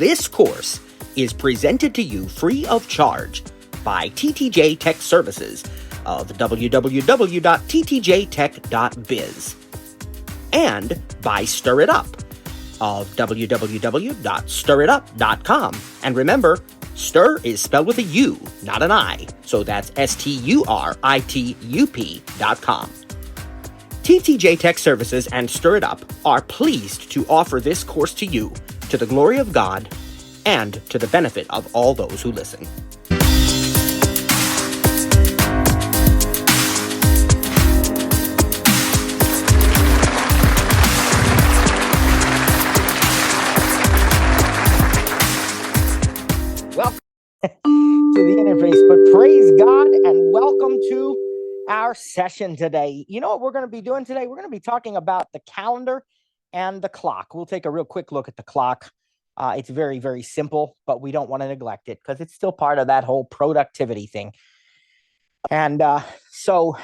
This course is presented to you free of charge by TTJ Tech Services of www.ttjtech.biz and by Stir It Up of www.stiritup.com. And remember, stir is spelled with a U, not an I, so that's STURITUP.com. TTJ Tech Services and Stir It Up are pleased to offer this course to you, to the glory of God and to the benefit of all those who listen. Welcome to the interface, but praise God and welcome to our session today. You know what we're going to be doing today? We're going to be talking about the calendar and the clock. We'll take a real quick look at the clock. It's very, very simple, but we don't want to neglect it because it's still part of that whole productivity thing. And so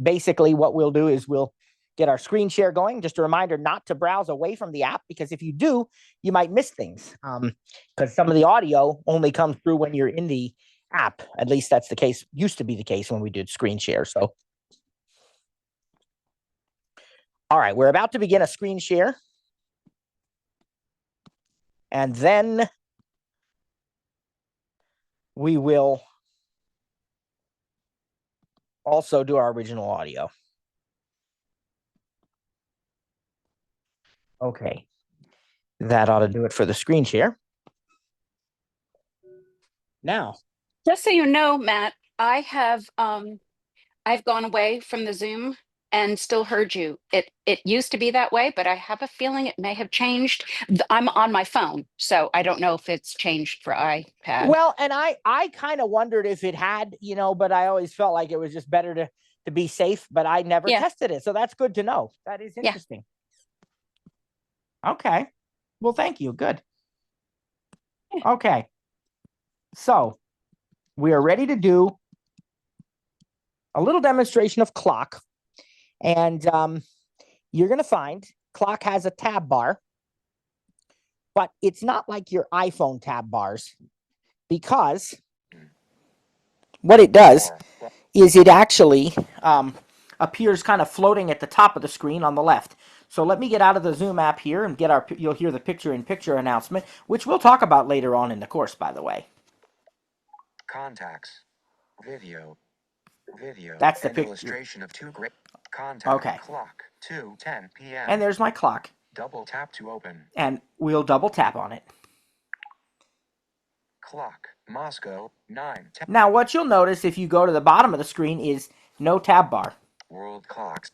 basically what we'll do is we'll get our screen share going. Just a reminder not to browse away from the app, because if you do, you might miss things because some of the audio only comes through when you're in the app. At least that's the case, used to be the case when we did screen share. So, all right, we're about to begin a screen share. And then we will also do our original audio. Okay, that ought to do it for the screen share. Now, just so you know, Matt, I have I've gone away from the Zoom and still heard you. It used to be that way, but I have a feeling it may have changed. I'm on my phone, so I don't know if it's changed for iPad. Well, and I kind of wondered if it had, but I always felt like it was just better to be safe, but I never tested it. So that's good to know. That is interesting. Yeah. Okay. Well, thank you. Good. Yeah. Okay. So we are ready to do a little demonstration of clock. And you're going to find clock has a tab bar, but it's not like your iPhone tab bars, because what it does is it actually appears kind of floating at the top of the screen on the left. So let me get out of the Zoom app here and you'll hear the picture-in-picture announcement, which we'll talk about later on in the course, by the way. Contacts. Video. That's the picture. Illustration of two great contact. Okay. Clock. 2:10 p.m. And there's my clock. Double tap to open. And we'll double tap on it. Clock. Moscow. 9:10. Now, what you'll notice if you go to the bottom of the screen is no tab bar. World clocks.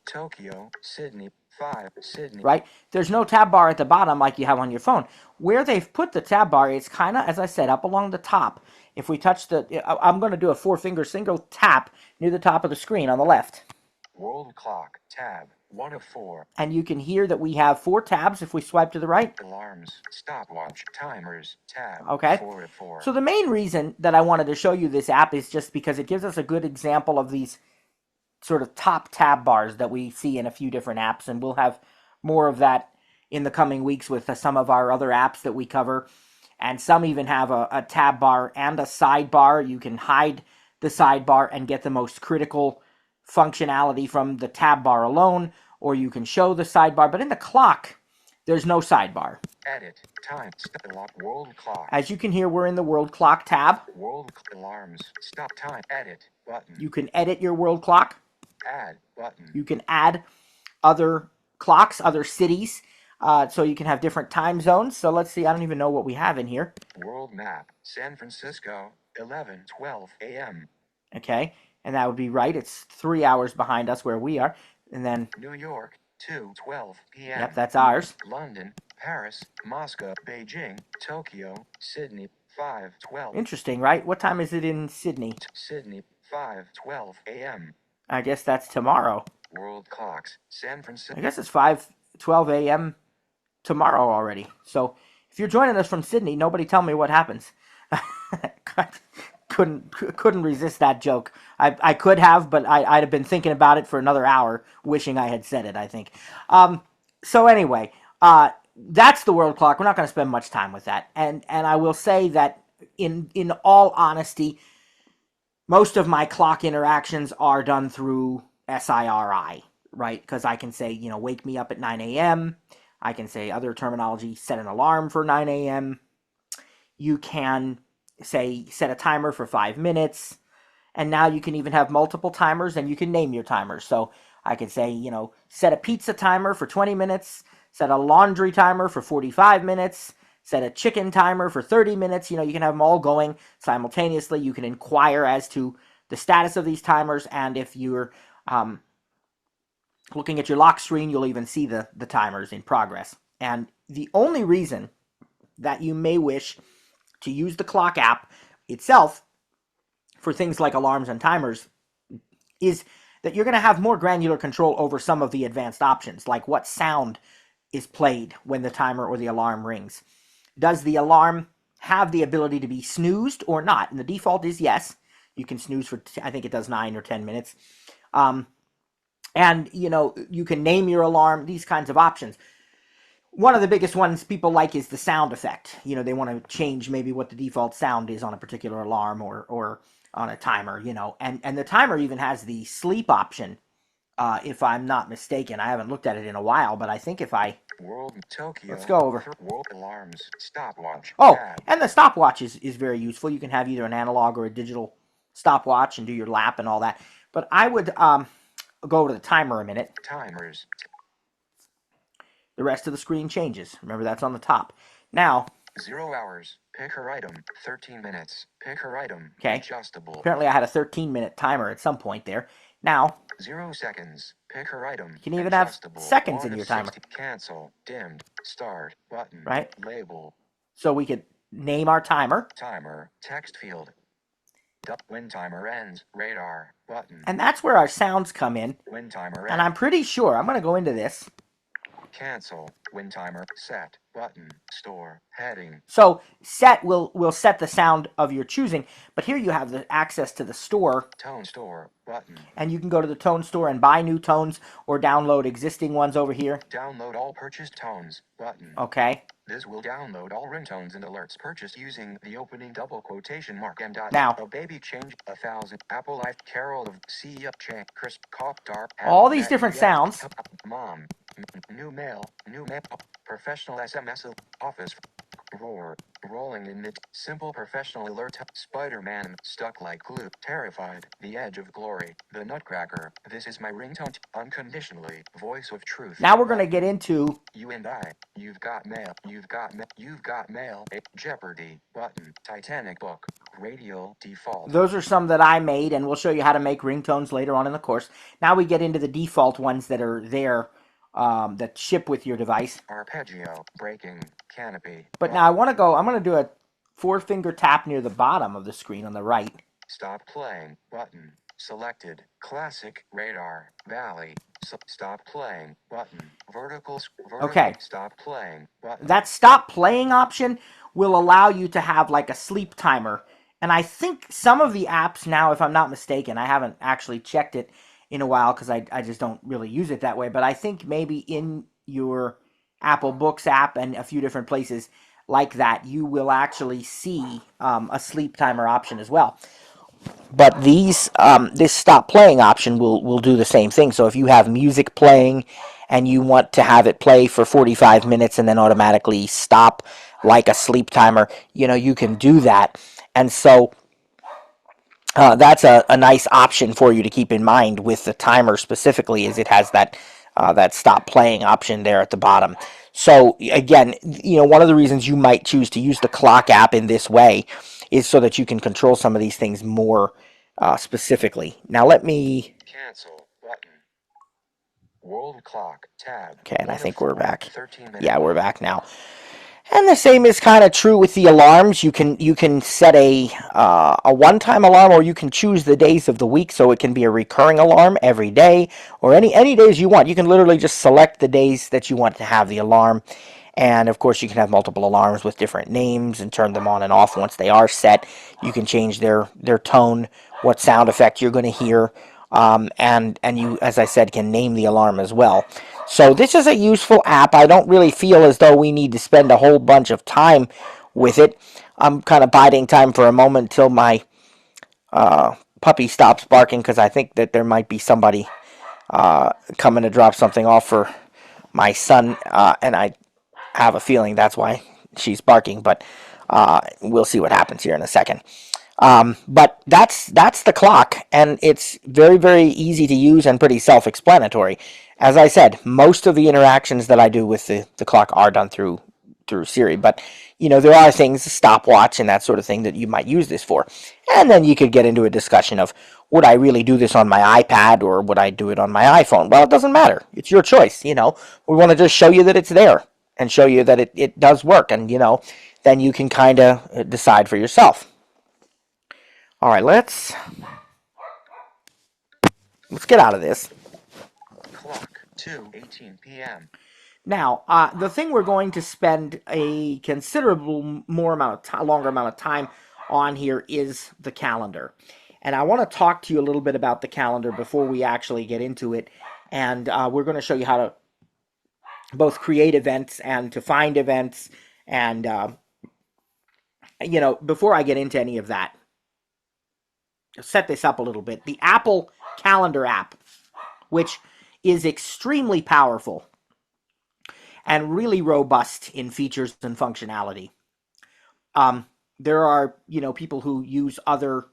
Tokyo. Sydney. 5. Sydney. Right? There's no tab bar at the bottom like you have on your phone. Where they've put the tab bar, it's kind of, as I said, up along the top. If we touch I'm going to do a 4-finger single tap near the top of the screen on the left. World clock. Tab. 1 of 4. And you can hear that we have 4 tabs if we swipe to the right. Alarms. Stopwatch. Timers. Tab. Okay. 4 of 4. So the main reason that I wanted to show you this app is just because it gives us a good example of these sort of top tab bars that we see in a few different apps, and we'll have more of that in the coming weeks with some of our other apps that we cover. And some even have a tab bar and a sidebar. You can hide the sidebar and get the most critical functionality from the tab bar alone, or you can show the sidebar. But in the clock, there's no sidebar. Edit. Time. World clock. As you can hear, we're in the world clock tab. World alarms. Stop time. Edit button. You can edit your world clock. Add button. You can add other clocks, other cities, so you can have different time zones. So let's see, I don't even know what we have in here. World map. San Francisco, 11:12 a.m. Okay, and that would be right. It's 3 hours behind us where we are. And then New York, 2:12 p.m. Yep, that's ours. London, Paris, Moscow, Beijing, Tokyo, Sydney, 5:12. Interesting, right? What time is it in Sydney? Sydney, 5:12 a.m. I guess that's tomorrow. World clocks. San Francisco. I guess it's 5:12 a.m. tomorrow already. So if you're joining us from Sydney, nobody tell me what happens. Couldn't resist that joke. I could have, but I'd have been thinking about it for another hour, wishing I had said it, I think. So anyway, that's the world clock. We're not going to spend much time with that. And I will say that in all honesty, most of my clock interactions are done through SIRI, right? Because I can say, wake me up at 9 a.m. I can say other terminology, set an alarm for 9 a.m. You can say set a timer for 5 minutes. And now you can even have multiple timers, and you can name your timers. So I could say, set a pizza timer for 20 minutes, set a laundry timer for 45 minutes, set a chicken timer for 30 minutes. You can have them all going simultaneously. You can inquire as to the status of these timers, and if you're looking at your lock screen, you'll even see the timers in progress. And the only reason that you may wish to use the clock app itself for things like alarms and timers is that you're going to have more granular control over some of the advanced options, like what sound is played when the timer or the alarm rings. Does the alarm have the ability to be snoozed or not? And the default is yes. You can snooze for, I think it does 9 or 10 minutes. And, you can name your alarm, these kinds of options. One of the biggest ones people like is the sound effect. They want to change maybe what the default sound is on a particular alarm or on a timer, and the timer even has the sleep option, if I'm not mistaken. I haven't looked at it in a while, but I think if I... World Tokyo. Let's go over. World alarms. Stopwatch. Oh, Tab. and the stopwatch is very useful. You can have either an analog or a digital stopwatch and do your lap and all that. But I would go over to the timer a minute. Timers. The rest of the screen changes. Remember, that's on the top. Now... 0 hours. Pick her item. 13 minutes. Pick her item. Okay. Adjustable. Apparently I had a 13-minute timer at some point there. Now... 0 seconds. Pick her item. You can even have seconds in your timer. Cancel. Dimmed. Start. Button. Right. Label. So we could name our timer. Timer. Text field. When timer ends. Radar. Button. And that's where our sounds come in. When timer ends. And I'm pretty sure, I'm going to go into this. Cancel. When timer. Set. Button. Store. Heading. So set will set the sound of your choosing. But here you have the access to the store. Tone store. Button. And you can go to the tone store and buy new tones or download existing ones over here. Download all purchased tones. Button. Okay. This will download all ringtones and alerts purchased using the opening double quotation mark and dot. Now, a baby change 1,000. Apple Life Carol of C up chain crisp cop dark. All these different sounds. Mom. New mail. Professional SMS. Office. Roar. Rolling in mid. Simple professional alert. Spider-Man. Stuck like glue. Terrified. The edge of glory. The Nutcracker. This is my ringtone. Unconditionally. Voice of truth. Now we're going to get into... You and I. You've got mail. You've got mail. You've got mail. Jeopardy. Button. Titanic book. Radial. Default. Those are some that I made, and we'll show you how to make ringtones later on in the course. Now we get into the default ones that are there. That ship with your device. Arpeggio, breaking, canopy. But now I'm going to do a 4-finger tap near the bottom of the screen on the right. Stop playing, button, selected, classic, radar, valley, stop playing, button, vertical, okay. Stop playing, button. That stop playing option will allow you to have like a sleep timer. And I think some of the apps now, if I'm not mistaken, I haven't actually checked it in a while because I just don't really use it that way. But I think maybe in your Apple Books app and a few different places like that, you will actually see a sleep timer option as well. But this stop playing option will do the same thing. So if you have music playing and you want to have it play for 45 minutes and then automatically stop like a sleep timer, you can do that. And so that's a nice option for you to keep in mind with the timer specifically, is it has that stop playing option there at the bottom. So again, one of the reasons you might choose to use the clock app in this way is so that you can control some of these things more specifically. Now let me cancel button. World clock tab. Okay, and I think we're back. 13 minutes. Yeah, we're back now. And the same is kind of true with the alarms. You can set a one-time alarm, or you can choose the days of the week, so it can be a recurring alarm every day, or any days you want. You can literally just select the days that you want to have the alarm. And of course, you can have multiple alarms with different names and turn them on and off once they are set. You can change their tone, what sound effect you're going to hear, and you, as I said, can name the alarm as well. So this is a useful app. I don't really feel as though we need to spend a whole bunch of time with it. I'm kind of biding time for a moment till my puppy stops barking, because I think that there might be somebody coming to drop something off for my son, and I have a feeling that's why she's barking, but we'll see what happens here in a second. But that's the clock, and it's very, very easy to use and pretty self-explanatory. As I said, most of the interactions that I do with the clock are done through Siri, but there are things, stopwatch and that sort of thing, that you might use this for. And then you could get into a discussion of, would I really do this on my iPad or would I do it on my iPhone? Well, it doesn't matter. It's your choice. We want to just show you that it's there and show you that it does work, and then you can kind of decide for yourself. All right, let's get out of this. Clock 2:18 p.m. Now, the thing we're going to spend a considerable longer amount of time on here is the calendar. And I want to talk to you a little bit about the calendar before we actually get into it. And we're going to show you how to both create events and to find events. And, before I get into any of that, set this up a little bit. The Apple Calendar app, which is extremely powerful and really robust in features and functionality. There are, people who use other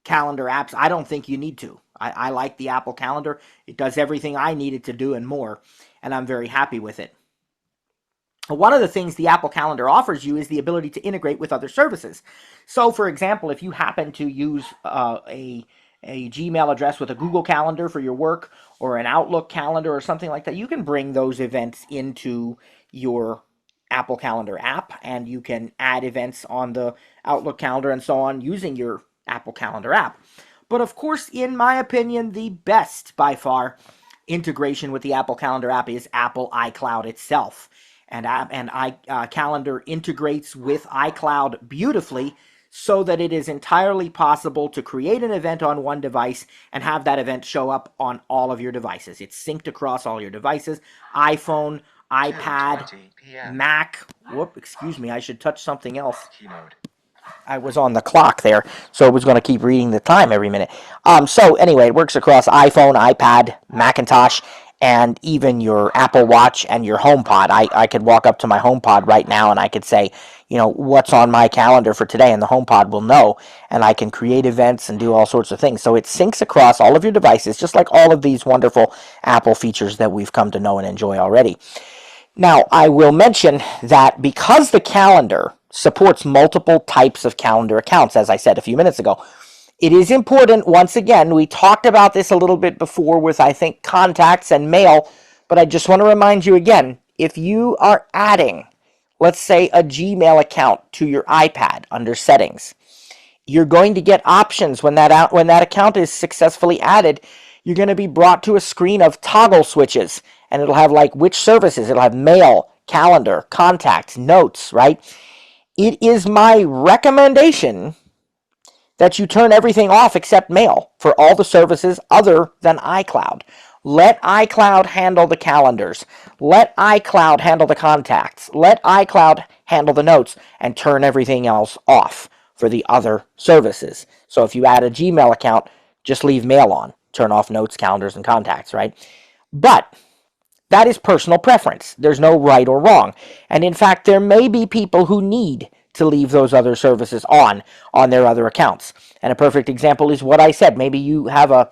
calendar apps. I don't think you need to. I like the Apple Calendar. It does everything I need it to do and more, and I'm very happy with it. One of the things the Apple Calendar offers you is the ability to integrate with other services. So, for example, if you happen to use a Gmail address with a Google Calendar for your work, or an Outlook calendar or something like that, you can bring those events into your Apple Calendar app, and you can add events on the Outlook calendar and so on using your Apple Calendar app. But of course, in my opinion, the best by far integration with the Apple Calendar app is Apple iCloud itself. And Calendar integrates with iCloud beautifully, so that it is entirely possible to create an event on one device and have that event show up on all of your devices. It's synced across all your devices: iPhone, iPad, Mac. Whoop, excuse me, I should touch something else. Keynote. I was on the clock there, so it was going to keep reading the time every minute. So anyway, it works across iPhone, iPad, Macintosh, and even your Apple Watch and your HomePod. I could walk up to my HomePod right now and I could say, what's on my calendar for today, and the HomePod will know, and I can create events and do all sorts of things. So it syncs across all of your devices, just like all of these wonderful Apple features that we've come to know and enjoy already. Now, I will mention that because the calendar supports multiple types of calendar accounts, as I said a few minutes ago, it is important, once again, we talked about this a little bit before with, I think, contacts and mail, but I just want to remind you again, if you are adding, let's say, a Gmail account to your iPad under settings, you're going to get options when that account is successfully added. You're going to be brought to a screen of toggle switches, and it'll have like which services. It'll have mail, calendar, contacts, notes, right? It is my recommendation that you turn everything off except mail for all the services other than iCloud. Let iCloud handle the calendars. Let iCloud handle the contacts. Let iCloud handle the notes, and turn everything else off for the other services. So if you add a Gmail account, just leave mail on. Turn off notes, calendars, and contacts, right? But that is personal preference. There's no right or wrong. And in fact, there may be people who need to leave those other services on their other accounts. And a perfect example is what I said. Maybe you have a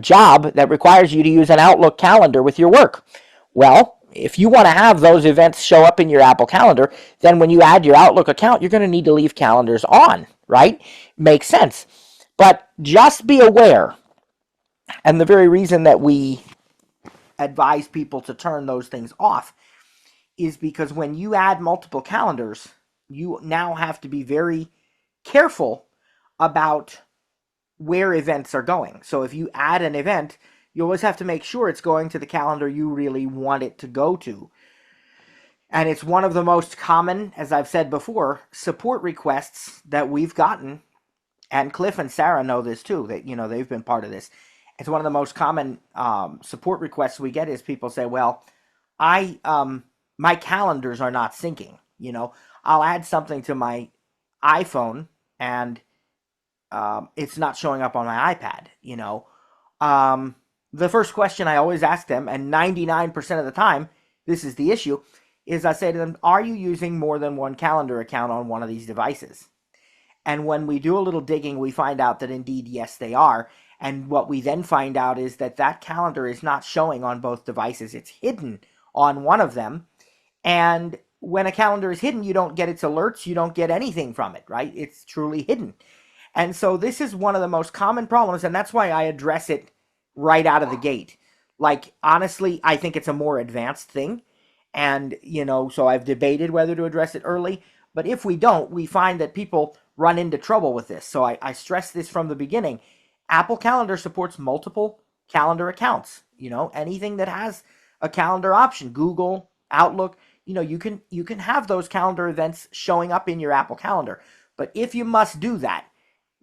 job that requires you to use an Outlook calendar with your work. Well, if you want to have those events show up in your Apple Calendar, then when you add your Outlook account, you're going to need to leave calendars on, right? Makes sense. But just be aware, and the very reason that we advise people to turn those things off is because when you add multiple calendars, you now have to be very careful about where events are going. So if you add an event, you always have to make sure it's going to the calendar you really want it to go to. And it's one of the most common, as I've said before, support requests that we've gotten, and Cliff and Sarah know this too, that they've been part of this. It's one of the most common support requests we get is people say, well, my calendars are not syncing. You know, I'll add something to my iPhone and it's not showing up on my iPad. You know, the first question I always ask them, and 99% of the time, this is the issue, is I say to them, are you using more than one calendar account on one of these devices? And when we do a little digging, we find out that indeed, yes, they are. And what we then find out is that that calendar is not showing on both devices. It's hidden on one of them. And when a calendar is hidden, you don't get its alerts. You don't get anything from it, right? It's truly hidden. And so this is one of the most common problems. And that's why I address it right out of the gate. Like, honestly, I think it's a more advanced thing. And, you know, so I've debated whether to address it early. But if we don't, we find that people run into trouble with this. So I stress this from the beginning. Apple Calendar supports multiple calendar accounts. You know, anything that has a calendar option, Google, Outlook, you know, you can have those calendar events showing up in your Apple Calendar. But if you must do that,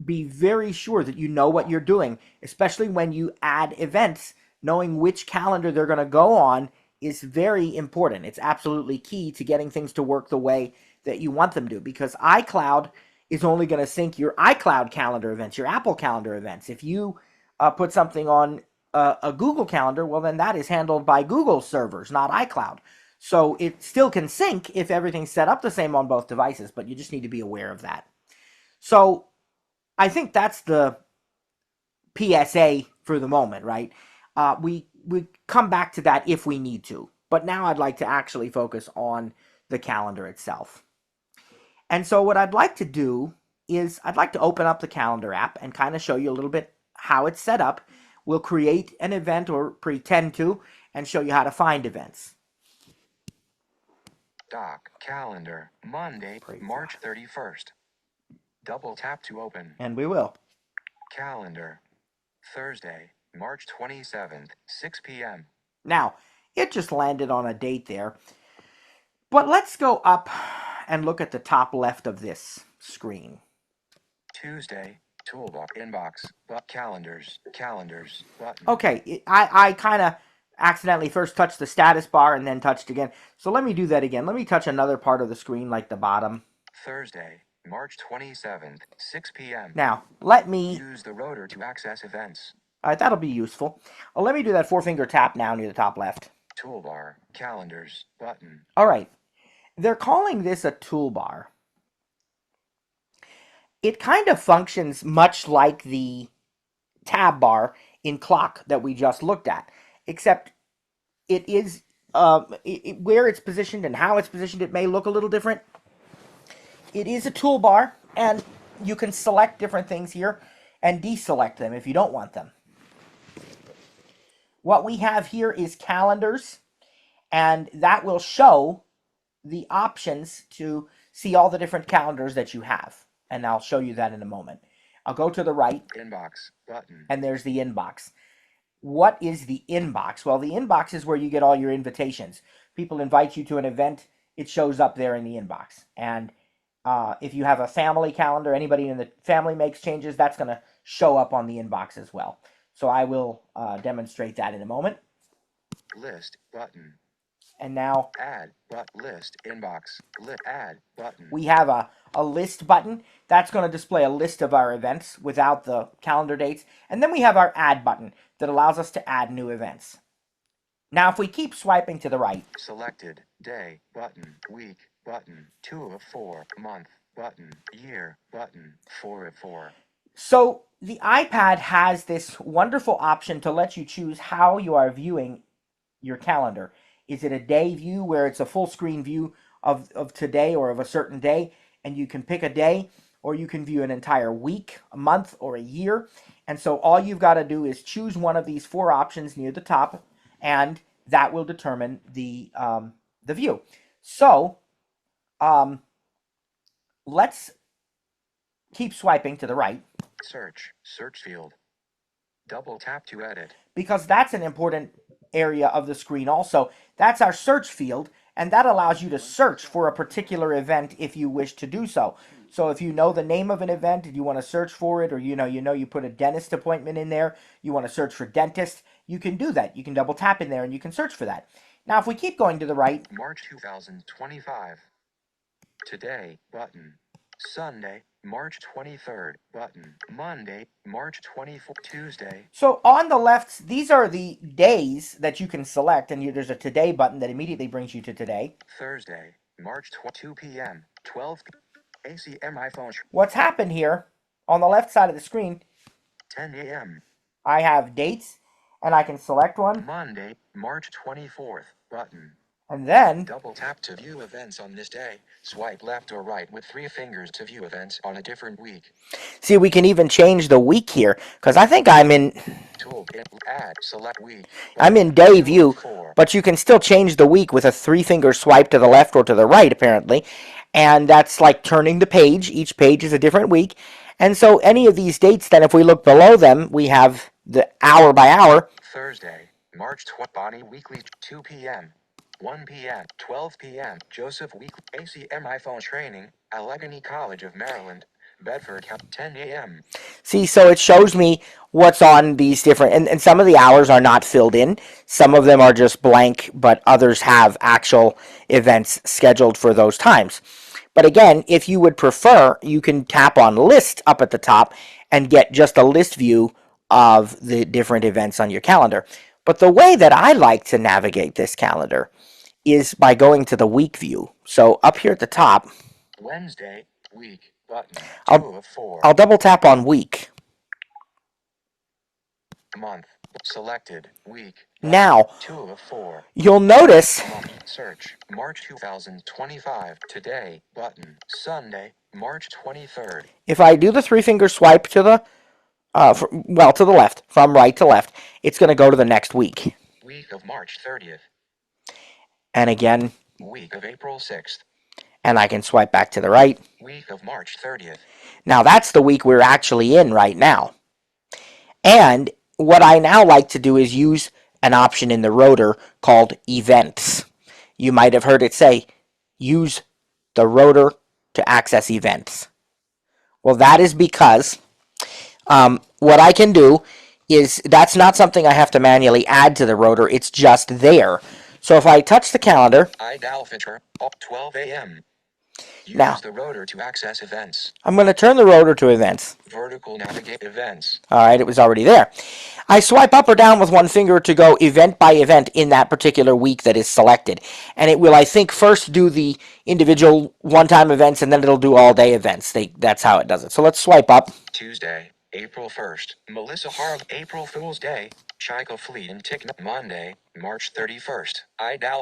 be very sure that you know what you're doing, especially when you add events. Knowing which calendar they're going to go on is very important. It's absolutely key to getting things to work the way that you want them to, because iCloud is only going to sync your iCloud calendar events, your Apple Calendar events. If you put something on a Google Calendar, well, then that is handled by Google servers, not iCloud. So it still can sync if everything's set up the same on both devices, but you just need to be aware of that. So I think that's the PSA for the moment, right? We come back to that if we need to. But now I'd like to actually focus on the calendar itself. And so what I'd like to do is I'd like to open up the calendar app and kind of show you a little bit how it's set up. We'll create an event, or pretend to, and show you how to find events. Doc calendar, Monday, March 31st. Double tap to open. And we will. Calendar, Thursday, March 27th, 6 p.m. Now, it just landed on a date there. But let's go up and look at the top left of this screen. Tuesday, toolbar, inbox, but calendars, button. Okay, I kind of accidentally first touched the status bar and then touched again. So let me do that again. Let me touch another part of the screen, like the bottom. Thursday, March 27th, 6 p.m. Now, let me use the rotor to access events. All right, that'll be useful. Well, let me do that 4-finger tap now near the top left. Toolbar, calendars, button. All right. They're calling this a toolbar. It kind of functions much like the tab bar in Clock that we just looked at, except it is where it's positioned and how it's positioned, it may look a little different. It is a toolbar, and you can select different things here and deselect them if you don't want them. What we have here is calendars, and that will show the options to see all the different calendars that you have. And I'll show you that in a moment. I'll go to the right. Inbox button. And there's the inbox. What is the inbox? Well, the inbox is where you get all your invitations. People invite you to an event, it shows up there in the inbox. And if you have a family calendar, anybody in the family makes changes, that's going to show up on the inbox as well. So I will demonstrate that in a moment. List button. And now add but list inbox. Add button. We have a list button. That's going to display a list of our events without the calendar dates. And then we have our add button that allows us to add new events. Now, if we keep swiping to the right. Selected day button. Week button. 2 of 4. Month button. Year button. 4 of 4. So the iPad has this wonderful option to let you choose how you are viewing your calendar. Is it a day view where it's a full screen view of today or of a certain day, and you can pick a day, or you can view an entire week, a month, or a year. And so all you've got to do is choose one of these 4 options near the top, and that will determine the view. So let's keep swiping to the right. Search field. Double tap to edit. Because that's an important area of the screen also. That's our search field, and that allows you to search for a particular event if you wish to do so. So if you know the name of an event and you want to search for it, or you put a dentist appointment in there, you want to search for dentist, you can do that. You can double tap in there and you can search for that. Now, if we keep going to the right, March 2025. Today button. Sunday, March 23rd button. Monday, March 24th. Tuesday. So on the left, these are the days that you can select, and there's a today button that immediately brings you to today. Thursday, March 2 p.m. 12 ACM iPhone. What's happened here on the left side of the screen, 10 a.m. I have dates, and I can select one. Monday, March 24th button. And then double tap to view events on this day. Swipe left or right with 3 fingers to view events on a different week. See, we can even change the week here, because I think I'm in select week. I'm in day view, but you can still change the week with a 3-finger swipe to the left or to the right, apparently. And that's like turning the page. Each page is a different week. And so any of these dates, then if we look below them, we have the hour by hour. Thursday, March 20th, Bonnie Weekly, 2 p.m. 1 p.m., 12 p.m., Joseph Weekly, ACM iPhone Training, Allegheny College of Maryland, Bedford, 10 a.m. See, so it shows me what's on these different, and some of the hours are not filled in. Some of them are just blank, but others have actual events scheduled for those times. But again, if you would prefer, you can tap on list up at the top and get just a list view of the different events on your calendar. But the way that I like to navigate this calendar is by going to the week view. So up here at the top, Wednesday, week, button, 2 of 4. I'll double tap on week. Month, selected, week. Now, 2 of 4. You'll notice, search, March 2025, today, button, Sunday, March 23rd. If I do the 3-finger swipe to the, to the left, from right to left, it's going to go to the next week. Week of March 30th. And again, week of April 6th. And I can swipe back to the right. Week of March 30th. Now that's the week we're actually in right now. And what I now like to do is use an option in the rotor called events. You might have heard it say, use the rotor to access events. Well, that is because what I can do is, that's not something I have to manually add to the rotor. It's just there. So if I touch the calendar, feature, 12 a.m. Now, the rotor to access events. I'm going to turn the rotor to events. Vertical navigate events. All right, it was already there. I swipe up or down with one finger to go event by event in that particular week that is selected. And it will, I think, first do the individual one-time events, and then it'll do all-day events. That's how it does it. So let's swipe up. Tuesday, April 1st. Melissa Harv, April Fool's Day. Chico Fleet and Ticknet. Monday, March 31st.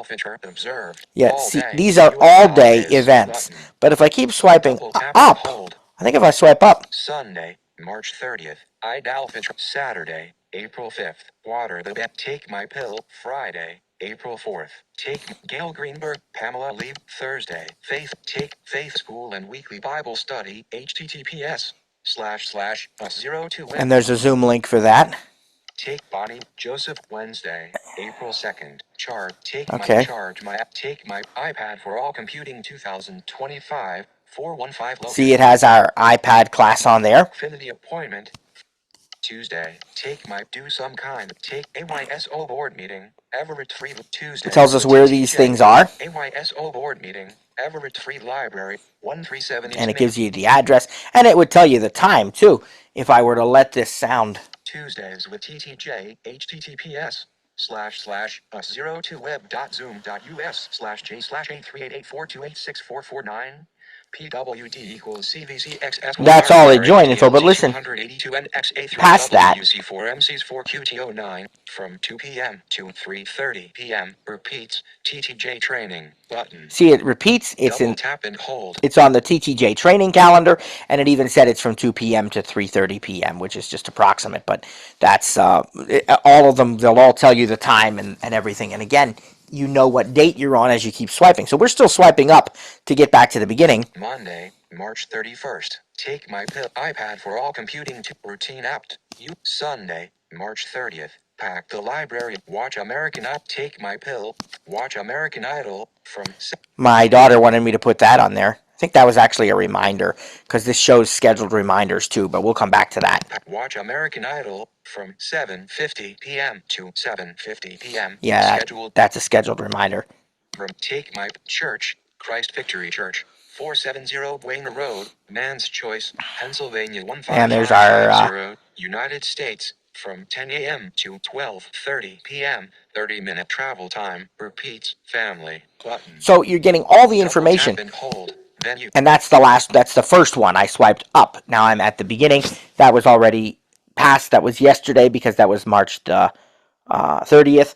Feature observed. Yeah, see, these are all-day events. Button. But if I keep swiping up, I think if I swipe up. Sunday, March 30th. Feature. Saturday, April 5th. Water the bed. Take my pill. Friday, April 4th. Take Gail Greenberg, Pamela Lee. Thursday, Take Faith School and Weekly Bible Study. https://02. And there's a Zoom link for that. Take Bonnie Joseph. Wednesday, April 2nd. Take my iPad for all computing 2025 415. See, it has our iPad class on there. Affinity appointment. Tuesday, do some kind. Take AYSO board meeting. Everett Free Tuesday. It tells us where these things are. AYSO board meeting. Everett Free Library 137. And it gives you the address, and it would tell you the time too if I were to let this sound. Tuesdays with TTJ, https://02web.zoom.us/j/83884286449 PWD equals CVCXS. That's all they join info, but listen, past that, UC4MCs4QT09 from 2 p.m. to 3:30 p.m. repeats TTJ training button. See, it repeats. It's Double tap and hold. It's on the TTJ training calendar, and it even said it's from 2 p.m. to 3:30 p.m., which is just approximate, but that's all of them. They'll all tell you the time and everything. And again, you know what date you're on as you keep swiping. So we're still swiping up to get back to the beginning. Monday, March 31st. Take my iPad for all computing routine apt. Sunday, March 30th. Pack the library. Watch American Idol. Take my pill. Watch American Idol from. My daughter wanted me to put that on there. I think that was actually a reminder because this shows scheduled reminders too, but we'll come back to that. Watch American Idol from 7:50 p.m. to 7:50 p.m. Yeah, Scheduled. that's a scheduled reminder. Take My Church, Christ Victory Church, 470 Wayne Road, Man's Choice, Pennsylvania And there's our 15550, United States, from 10 a.m. to 12:30 p.m. 30-minute travel time. Repeats. Family button. So you're getting all the information. And hold. Then you. And that's the first one. I swiped up. Now I'm at the beginning. That was already passed. That was yesterday because that was March the 30th.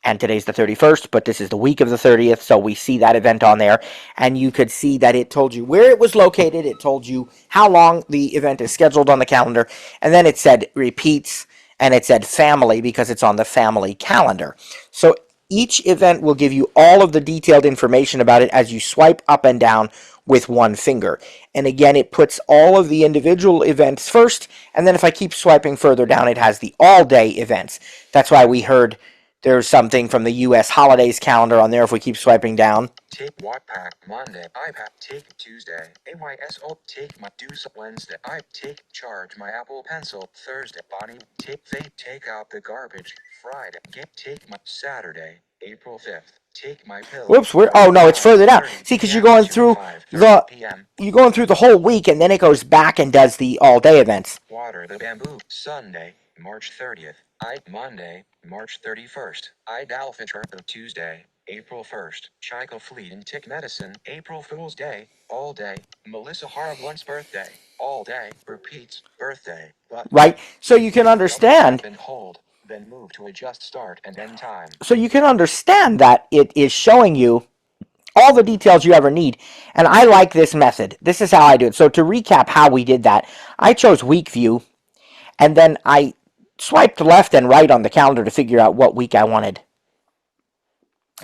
And today's the 31st, but this is the week of the 30th, so we see that event on there. And you could see that it told you where it was located. It told you how long the event is scheduled on the calendar. And then it said repeats, and it said family because it's on the family calendar. So each event will give you all of the detailed information about it as you swipe up and down with one finger. And again, it puts all of the individual events first, and then if I keep swiping further down, it has the all-day events. That's why we heard there's something from the U.S. holidays calendar on there if we keep swiping down. Take Wattpack Monday, iPad, take Tuesday, AYSO, take my Deuce Wednesday, I take Charge my Apple Pencil, Thursday, Bonnie, take out the garbage, Friday, take my Saturday, April 5th, take my pill. Whoops, it's further down. See, because you're going through the whole week, and then it goes back and does the all-day events. Water the bamboo, Sunday, March 30th, Monday, March 31st, Dalfitcher, Tuesday, April 1st, Chico Fleet and Tick Medicine, April Fool's Day, all day, Melissa Harblund's birthday, all day, repeats, birthday, button. Right, so you can understand. And hold, then move to adjust start and end time. So you can understand that it is showing you all the details you ever need. And I like this method. This is how I do it. So to recap how we did that, I chose week view, and then I swiped left and right on the calendar to figure out what week I wanted.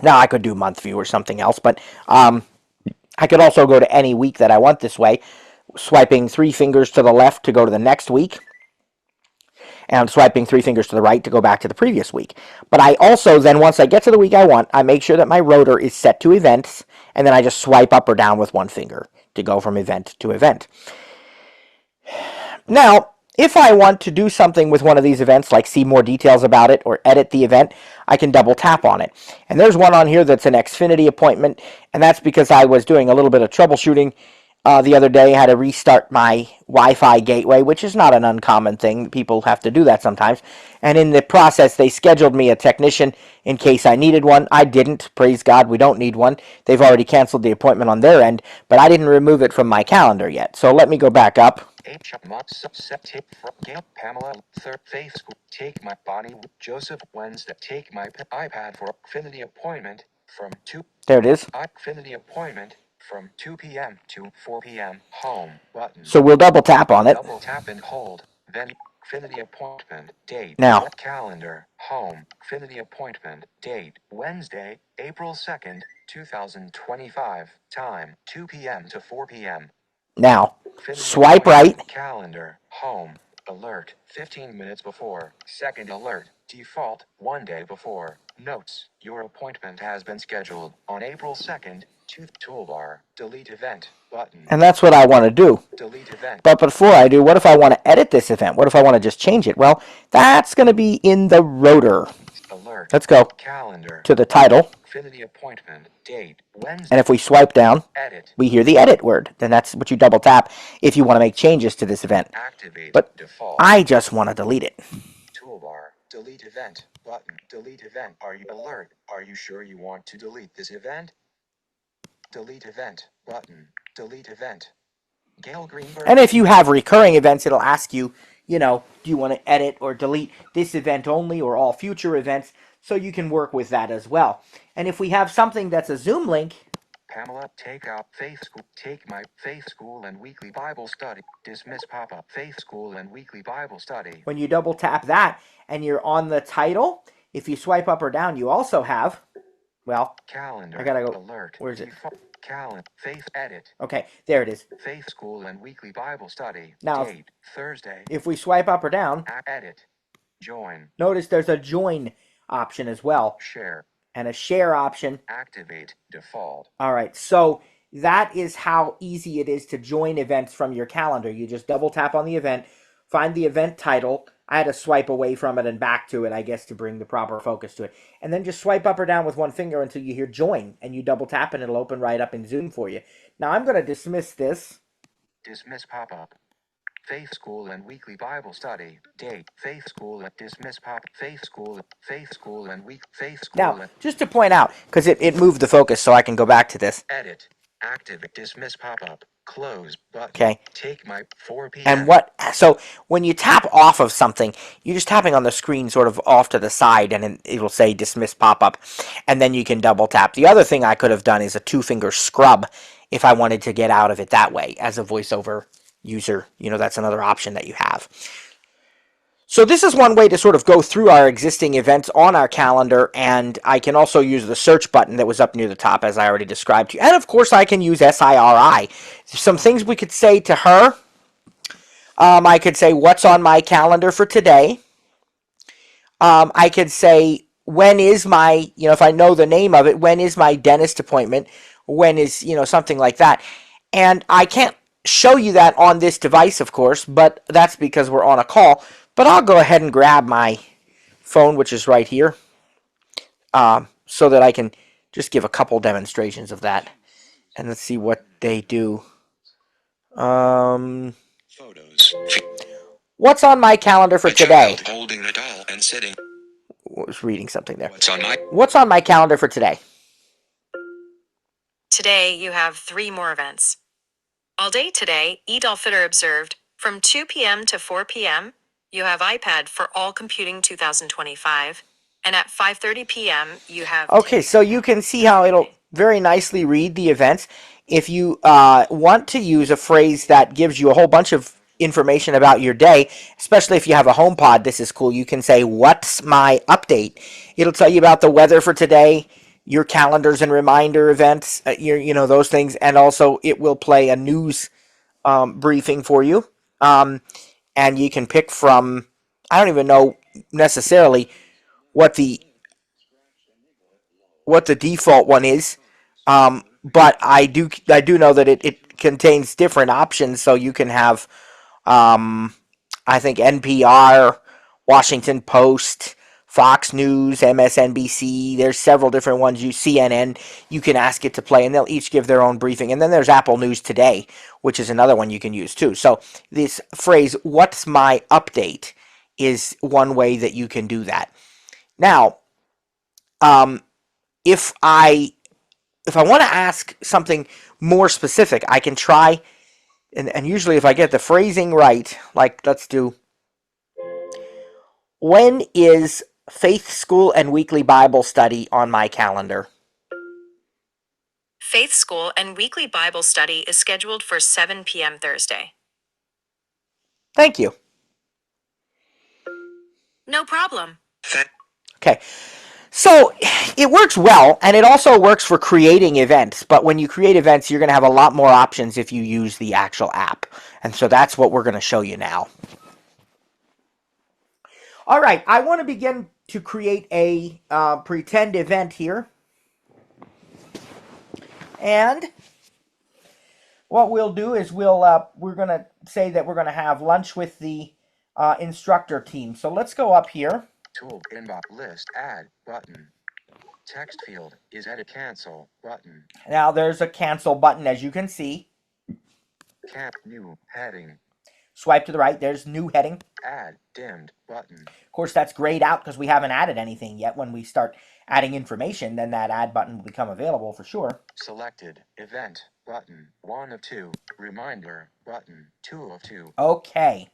Now I could do month view or something else, but I could also go to any week that I want this way, swiping 3 fingers to the left to go to the next week, and swiping 3 fingers to the right to go back to the previous week. But I also then, once I get to the week I want, I make sure that my rotor is set to events, and then I just swipe up or down with 1 finger to go from event to event. Now, if I want to do something with one of these events, like see more details about it or edit the event, I can double tap on it. And there's one on here that's an Xfinity appointment, and that's because I was doing a little bit of troubleshooting the other day. I had to restart my Wi-Fi gateway, which is not an uncommon thing. People have to do that sometimes. And in the process, they scheduled me a technician in case I needed one. I didn't. Praise God, we don't need one. They've already canceled the appointment on their end, but I didn't remove it from my calendar yet. So let me go back up. Pamela, Faith School, take my Bonnie, Joseph, Wednesday, take my iPad for Xfinity appointment from 2. There it is. Xfinity appointment from 2 p.m. to 4 p.m. Home button. So we'll double tap on it. Double tap and hold. Then Xfinity appointment date. Now. Calendar. Home. Xfinity appointment date. Wednesday, April 2nd, 2025. Time 2 p.m. to 4 p.m. Now, swipe right. Calendar. Home. Alert. 15 minutes before. Second alert. Default. 1 day before. Notes. Your appointment has been scheduled on April 2nd. Toolbar. Delete event. Button. And that's what I want to do. Delete event. But before I do, what if I want to edit this event? What if I want to just change it? Well, that's going to be in the rotor. Alert. Let's go Calendar. to the title. Xfinity appointment date Wednesday. And if we swipe down, edit. We hear the edit word. Then that's what you double tap if you want to make changes to this event. Activate. But default. I just want to delete it. Toolbar. Delete event. Button. Delete event. Are you alert? Are you sure you want to delete this event? Delete event. Button. Delete event. Gail Greenberg. And if you have recurring events, it'll ask you, do you want to edit or delete this event only or all future events? So you can work with that as well. And if we have something that's a Zoom link. Pamela, take out Faith School. Take my Faith School and Weekly Bible Study. Dismiss pop-up Faith School and Weekly Bible Study. When you double tap that and you're on the title, if you swipe up or down, you also have, calendar. I gotta go. Alert. Where's it? Calendar. Faith edit. Okay, there it is. Faith School and Weekly Bible Study. Now, date Thursday. If we swipe up or down, edit. Join. Notice there's a join option as well. Share. And a share option. Activate default. All right, so that is how easy it is to join events from your calendar. You just double tap on the event, find the event title. I had to swipe away from it and back to it, I guess, to bring the proper focus to it. And then just swipe up or down with one finger until you hear join, and you double tap and it'll open right up in Zoom for you. Now I'm going to dismiss this. Dismiss pop-up. Faith School and Weekly Bible Study. Date. Faith School at Dismiss Pop. Faith School and Week. Faith School. Now, just to point out, because it moved the focus so I can go back to this. Edit. Active. Dismiss pop-up. Close button. Okay. Take my 4 p.m. And so when you tap off of something, you're just tapping on the screen sort of off to the side, and it'll say dismiss pop-up, and then you can double tap. The other thing I could have done is a 2-finger scrub if I wanted to get out of it that way as a voiceover user. That's another option that you have. So this is one way to sort of go through our existing events on our calendar, and I can also use the search button that was up near the top, as I already described to you. And of course, I can use SIRI. Some things we could say to her. I could say, what's on my calendar for today? I could say, when is my, if I know the name of it, when is my dentist appointment? When is, something like that. And I can't show you that on this device, of course, but that's because we're on a call. But I'll go ahead and grab my phone, which is right here, so that I can just give a couple demonstrations of that. And let's see what they do. Photos. What's on my calendar for today? Holding a doll and sitting. I was reading something there. What's on my calendar for today? Today you have 3 more events. All day today, Eid al-Fitr observed. From 2 p.m. to 4 p.m., you have iPad for all computing 2025. And at 5:30 p.m., you have... Okay, so you can see how it'll very nicely read the events. If you want to use a phrase that gives you a whole bunch of information about your day, especially if you have a HomePod, this is cool. You can say, what's my update? It'll tell you about the weather for today, your calendars and reminder events, those things. And also it will play a news briefing for you. And you can pick from, I don't even know necessarily what the default one is, but I do know that it contains different options, so you can have, I think, NPR, Washington Post, Fox News, MSNBC. There's several different ones. CNN, you can ask it to play, and they'll each give their own briefing. And then there's Apple News Today, which is another one you can use too. So this phrase, what's my update, is one way that you can do that. Now, if I want to ask something more specific, I can try, and usually if I get the phrasing right, like let's do, when is Faith School and Weekly Bible Study on my calendar? Faith School and Weekly Bible Study is scheduled for 7 p.m. Thursday. Thank you. No problem. Okay. So it works well, and it also works for creating events. But when you create events, you're going to have a lot more options if you use the actual app. And so that's what we're going to show you now. All right, I want to begin to create a pretend event here. And what we'll do is we're going to say that we're going to have lunch with the instructor team. So let's go up here. Tool, inbox, list, add, button. Text field is edit, cancel, button. Now there's a cancel button, as you can see. New, heading. Swipe to the right, there's new heading. Add, dimmed, button. Of course, that's grayed out because we haven't added anything yet. When we start adding information, then that add button will become available for sure. Selected, event, button, 1 of 2, reminder, button, 2 of 2. Okay.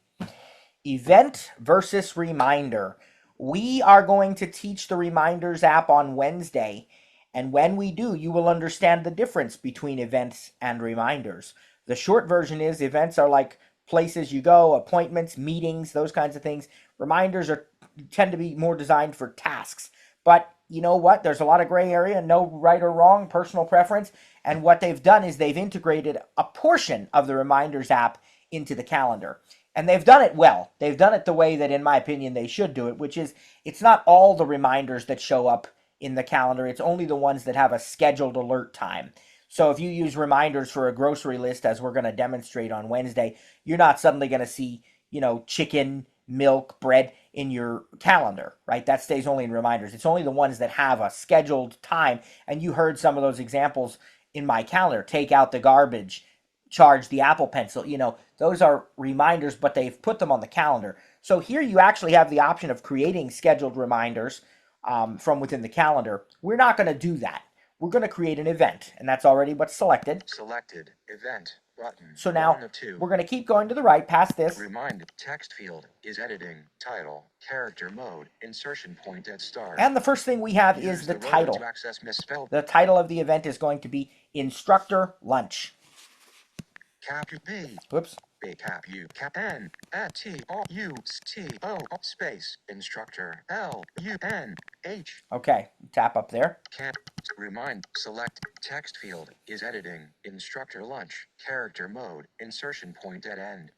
Event versus reminder. We are going to teach the Reminders app on Wednesday, and when we do, you will understand the difference between events and reminders. The short version is events are like places you go, appointments, meetings, those kinds of things. Reminders tend to be more designed for tasks. But you know what? There's a lot of gray area, no right or wrong, personal preference. And what they've done is they've integrated a portion of the Reminders app into the calendar. And they've done it well. They've done it the way that, in my opinion, they should do it, which is it's not all the reminders that show up in the calendar. It's only the ones that have a scheduled alert time. So if you use reminders for a grocery list, as we're going to demonstrate on Wednesday, you're not suddenly going to see, chicken, milk, bread in your calendar, right? That stays only in reminders. It's only the ones that have a scheduled time. And you heard some of those examples in my calendar. Take out the garbage, charge the Apple Pencil. Those are reminders, but they've put them on the calendar. So here you actually have the option of creating scheduled reminders from within the calendar. We're not going to do that. We're going to create an event, and that's already what's selected. Selected event button. So now we're going to keep going to the right past this. Remind text field is editing title character mode insertion point at start. And the first thing we have is the title. To access misspelled. The title of the event is going to be Instructor Lunch. Cap U B. Whoops. B cap U cap N at T O U T O space instructor L U N H. Okay, tap up there. Can't remind select text field is editing instructor lunch character mode insertion point at end.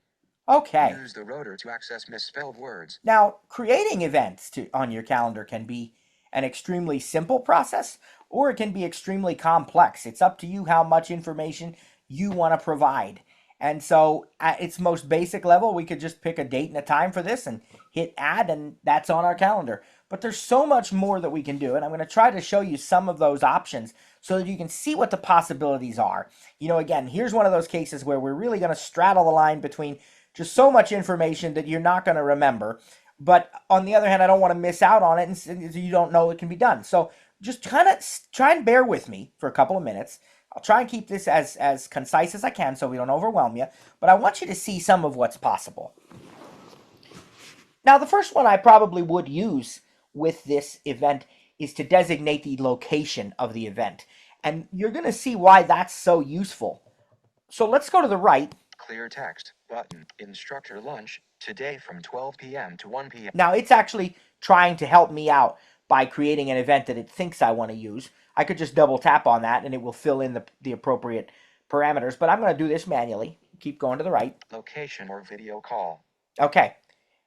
Okay. Use the rotor to access misspelled words. Now, creating events on your calendar can be an extremely simple process, or it can be extremely complex. It's up to you how much information you want to provide. And so at its most basic level, we could just pick a date and a time for this and hit add, and that's on our calendar. But there's so much more that we can do, and I'm going to try to show you some of those options so that you can see what the possibilities are. Again, here's one of those cases where we're really going to straddle the line between just so much information that you're not going to remember. But on the other hand, I don't want to miss out on it, and you don't know it can be done. So just kind of try and bear with me for a couple of minutes. I'll try and keep this as concise as I can so we don't overwhelm you. But I want you to see some of what's possible. Now, the first one I probably would use with this event is to designate the location of the event. And you're going to see why that's so useful. So let's go to the right. Clear text button. Instructor lunch today from 12 p.m. to 1 p.m. Now it's actually trying to help me out by creating an event that it thinks I want to use. I could just double tap on that and it will fill in the appropriate parameters, but I'm going to do this manually. Keep going to the right. Location or video call. Okay.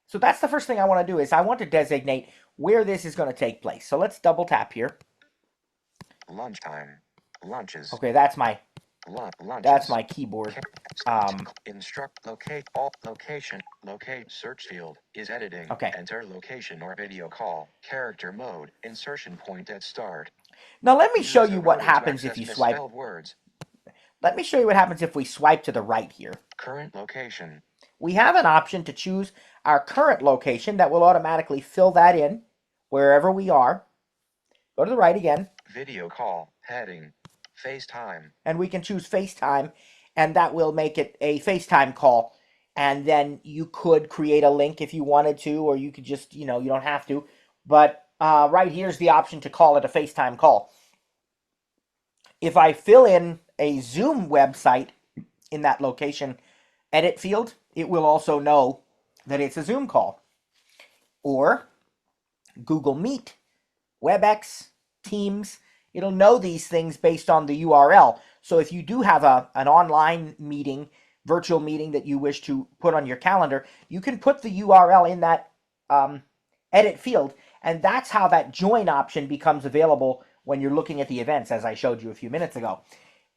So that's the first thing I want to do is I want to designate where this is going to take place. So let's double tap here. Lunchtime. Lunches. Okay, that's my keyboard. Instruct locate all location. Locate search field is editing. Okay. Enter location or video call. Character mode. Insertion point at start. Now let me show you what happens if you swipe. Words. Let me show you what happens if we swipe to the right here. Current location. We have an option to choose our current location that will automatically fill that in wherever we are. Go to the right again. Video call. Heading. FaceTime. And we can choose FaceTime, and that will make it a FaceTime call. And then you could create a link if you wanted to, or you could just, you don't have to. But right here's the option to call it a FaceTime call. If I fill in a Zoom website in that location edit field, it will also know that it's a Zoom call. Or Google Meet, WebEx, Teams. It'll know these things based on the URL. So if you do have an online meeting, virtual meeting that you wish to put on your calendar, you can put the URL in that edit field. And that's how that join option becomes available when you're looking at the events, as I showed you a few minutes ago.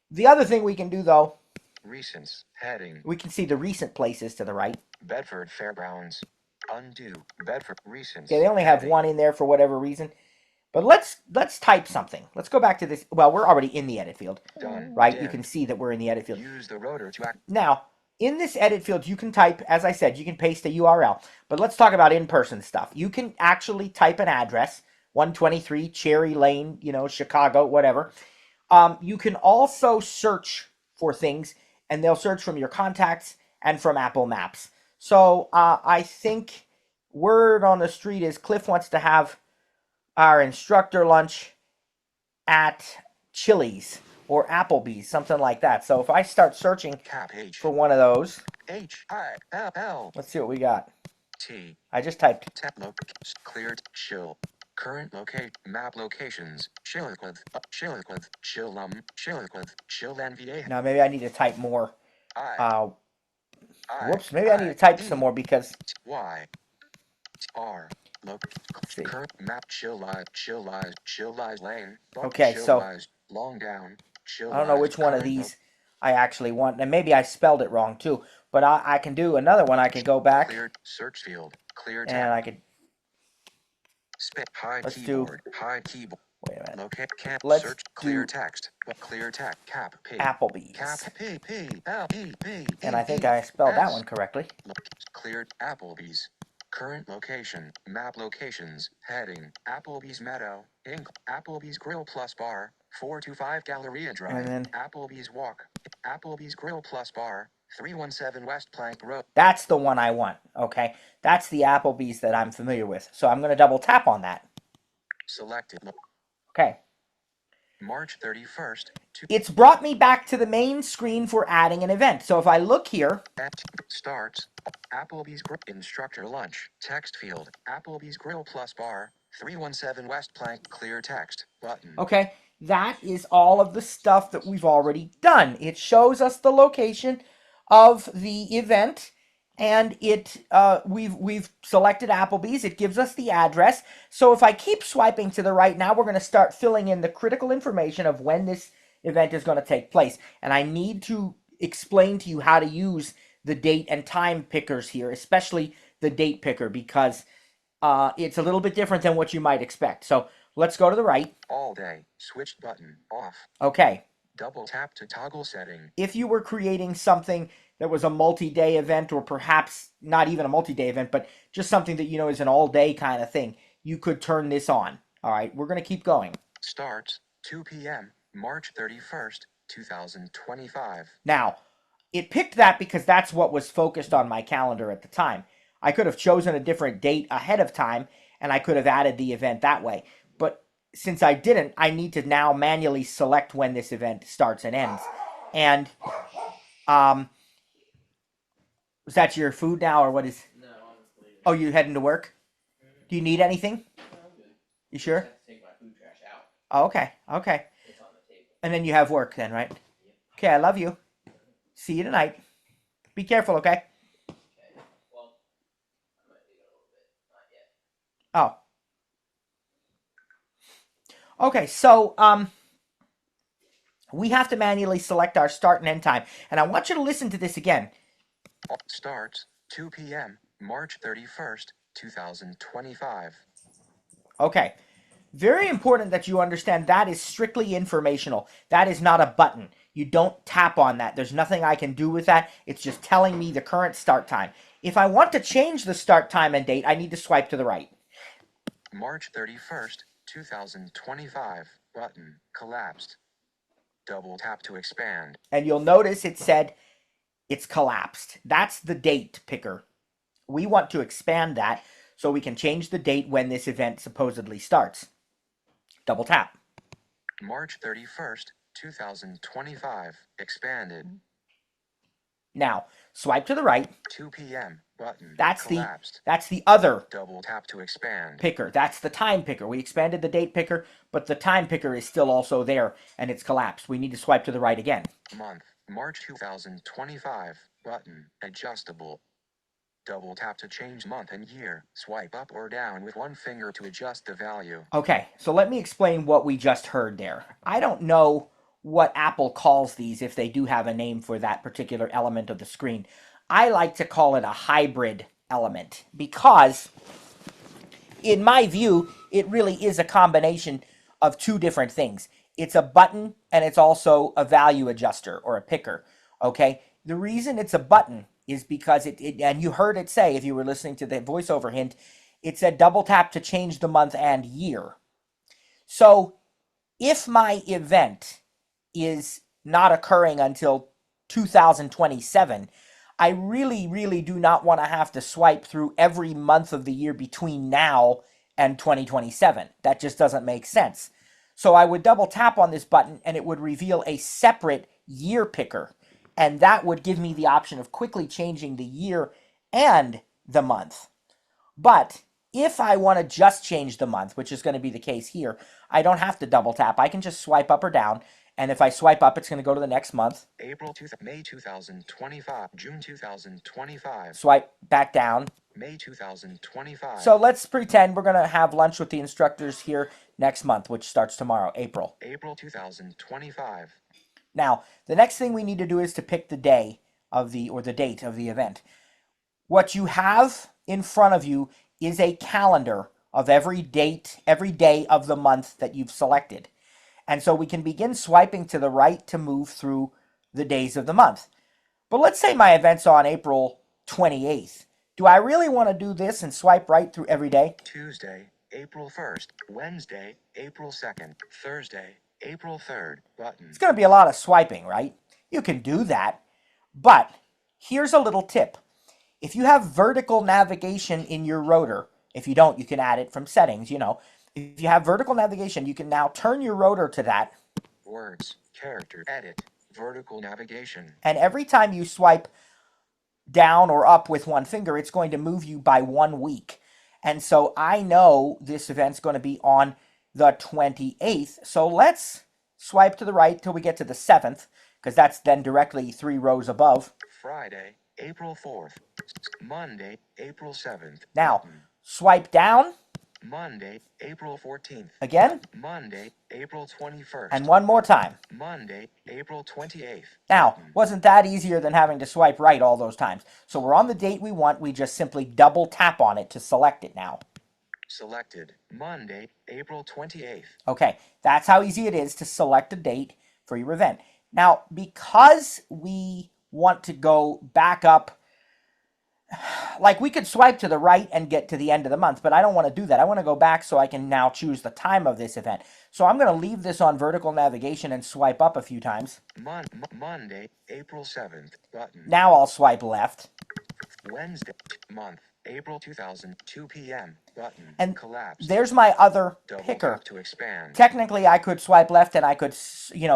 The other thing we can do, though, Recents heading. We can see the recent places to the right. Bedford Fairgrounds. Undo. Bedford recents. Okay, they only have one in there for whatever reason. But let's type something. Let's go back to this. Well, we're already in the edit field. Done. Right? Dimmed. You can see that we're in the edit field. Use the rotor to act. Now, in this edit field, you can type, as I said, you can paste a URL. But let's talk about in-person stuff. You can actually type an address, 123 Cherry Lane, Chicago, whatever. You can also search for things, and they'll search from your contacts and from Apple Maps. So I think word on the street is Cliff wants to have our instructor lunch at Chili's or Applebee's, something like that. So if I start searching for one of those, H-I-L-L. let's see what we got. T. I just typed. Cleared. Chill. Current map locations. Chillicothe. Chillicothe. Chillum. Chillicothe. Chillanvia. Now maybe I need to type more. Whoops, maybe I need to type some more because. Y. R. Current map. Chillize Lane. Okay, so Long down. I don't know which one of these I actually want. And maybe I spelled it wrong too. But I can do another one. I can go back. Clear search field. Clear and tab. I could. Hide Let's keyboard. do. Hide keyboard. Wait a minute. Locate cap. Let's Search. do Clear text. Clear text. Cap. P. Applebee's. Cap. P. P. L. E. P. And I think I spelled that one correctly. Cleared Applebee's. Current location. Map locations. Heading. Applebee's Meadow. Inc. Applebee's Grill Plus Bar. 425 Galleria Drive. And then Applebee's Walk. Applebee's Grill Plus Bar. 317 West Plank Road. that's the one I want. Okay. That's the Applebee's that I'm familiar with. So I'm going to double tap on that. Selected. Okay. March 31st. It's brought me back to the main screen for adding an event. So if I look here. Starts. Applebee's Grill. Instructor Lunch. Text field. Applebee's Grill Plus Bar. 317 West Plank. Clear text. Button. Okay. That is all of the stuff that we've already done. It shows us the location of the event, and we've selected Applebee's. It gives us the address. So if I keep swiping to the right now, we're going to start filling in the critical information of when this event is going to take place. And I need to explain to you how to use the date and time pickers here, especially the date picker, because it's a little bit different than what you might expect. So let's go to the right. All day. Switched button. Off. Okay. Double tap to toggle setting. If you were creating something that was a multi-day event, or perhaps not even a multi-day event, but just something that is an all-day kind of thing, you could turn this on. All right, we're going to keep going. Starts 2 p.m. March 31st, 2025. Now, it picked that because that's what was focused on my calendar at the time. I could have chosen a different date ahead of time, and I could have added the event that way. But since I didn't, I need to now manually select when this event starts and ends. And, is that your food now, or what is? No, I'm leaving. Oh, you heading to work? Do you need anything? No, I'm good. You sure? I have to take my food trash out. Oh, okay, okay. It's on the table. And then you have work then, right? Okay, I love you. See you tonight. Be careful, okay? Okay. Well, I might leave it a little bit. Not yet. Oh. Okay, so we have to manually select our start and end time. And I want you to listen to this again. Starts 2 p.m. March 31st, 2025. Okay. Very important that you understand that is strictly informational. That is not a button. You don't tap on that. There's nothing I can do with that. It's just telling me the current start time. If I want to change the start time and date, I need to swipe to the right. March 31st, 2025. Button collapsed. Double tap to expand. And you'll notice it said it's collapsed. That's the date picker. We want to expand that so we can change the date when this event supposedly starts. Double tap. March 31st, 2025. Expanded. Now, swipe to the right. 2 p.m. Button That's collapsed. that's the other Double tap to expand. picker. That's the time picker. We expanded the date picker, but the time picker is still also there, and it's collapsed. We need to swipe to the right again. Month. March 2025. Button. Adjustable. Double tap to change month and year. Swipe up or down with one finger to adjust the value. Okay, so let me explain what we just heard there. I don't know what Apple calls these, if they do have a name for that particular element of the screen. I like to call it a hybrid element because, in my view, it really is a combination of two different things. It's a button and it's also a value adjuster or a picker, okay? The reason it's a button is because and you heard it say, if you were listening to the voiceover hint, it said double tap to change the month and year. So if my event is not occurring until 2027, I really, really do not want to have to swipe through every month of the year between now and 2027. That just doesn't make sense. So I would double tap on this button and it would reveal a separate year picker. And that would give me the option of quickly changing the year and the month. But if I want to just change the month, which is going to be the case here, I don't have to double tap. I can just swipe up or down. And if I swipe up, it's going to go to the next month. May 2025, June 2025. Swipe back down. May 2025. So let's pretend we're going to have lunch with the instructors here next month, which starts tomorrow, April. April 2025. Now, the next thing we need to do is to pick the day of the date of the event. What you have in front of you is a calendar of every day of the month that you've selected. And so we can begin swiping to the right to move through the days of the month. But let's say my event's on April 28th. Do I really want to do this and swipe right through every day? Tuesday, April 1st. Wednesday, April 2nd. Thursday, April 3rd. Button. It's going to be a lot of swiping, right? You can do that. But here's a little tip. If you have vertical navigation in your rotor, if you don't, you can add it from settings, you know. If you have vertical navigation, you can now turn your rotor to that. Words, character, edit, vertical navigation. And every time you swipe down or up with one finger, it's going to move you by 1 week. And so I know this event's going to be on the 28th. So let's swipe to the right till we get to the 7th, because that's then directly 3 rows above. Friday, April 4th. Monday, April 7th. Now, Button. swipe down. Monday, April 14th. Again. Monday, April 21st. And one more time. Monday, April 28th. Now, wasn't that easier than having to swipe right all those times? So we're on the date we want. We just simply double tap on it to select it now. Selected. Monday, April 28th. Okay, that's how easy it is to select a date for your event. Now, because we want to go back up, like we could swipe to the right and get to the end of the month, but I don't want to do that. I want to go back so I can now choose the time of this event. So I'm going to leave this on vertical navigation and swipe up a few times. Monday, April 7th. Button. Now I'll swipe left. Wednesday, month, April 2000, 2 p.m. Button. And collapse. There's my other Double picker. tap to expand. Technically, I could swipe left and I could,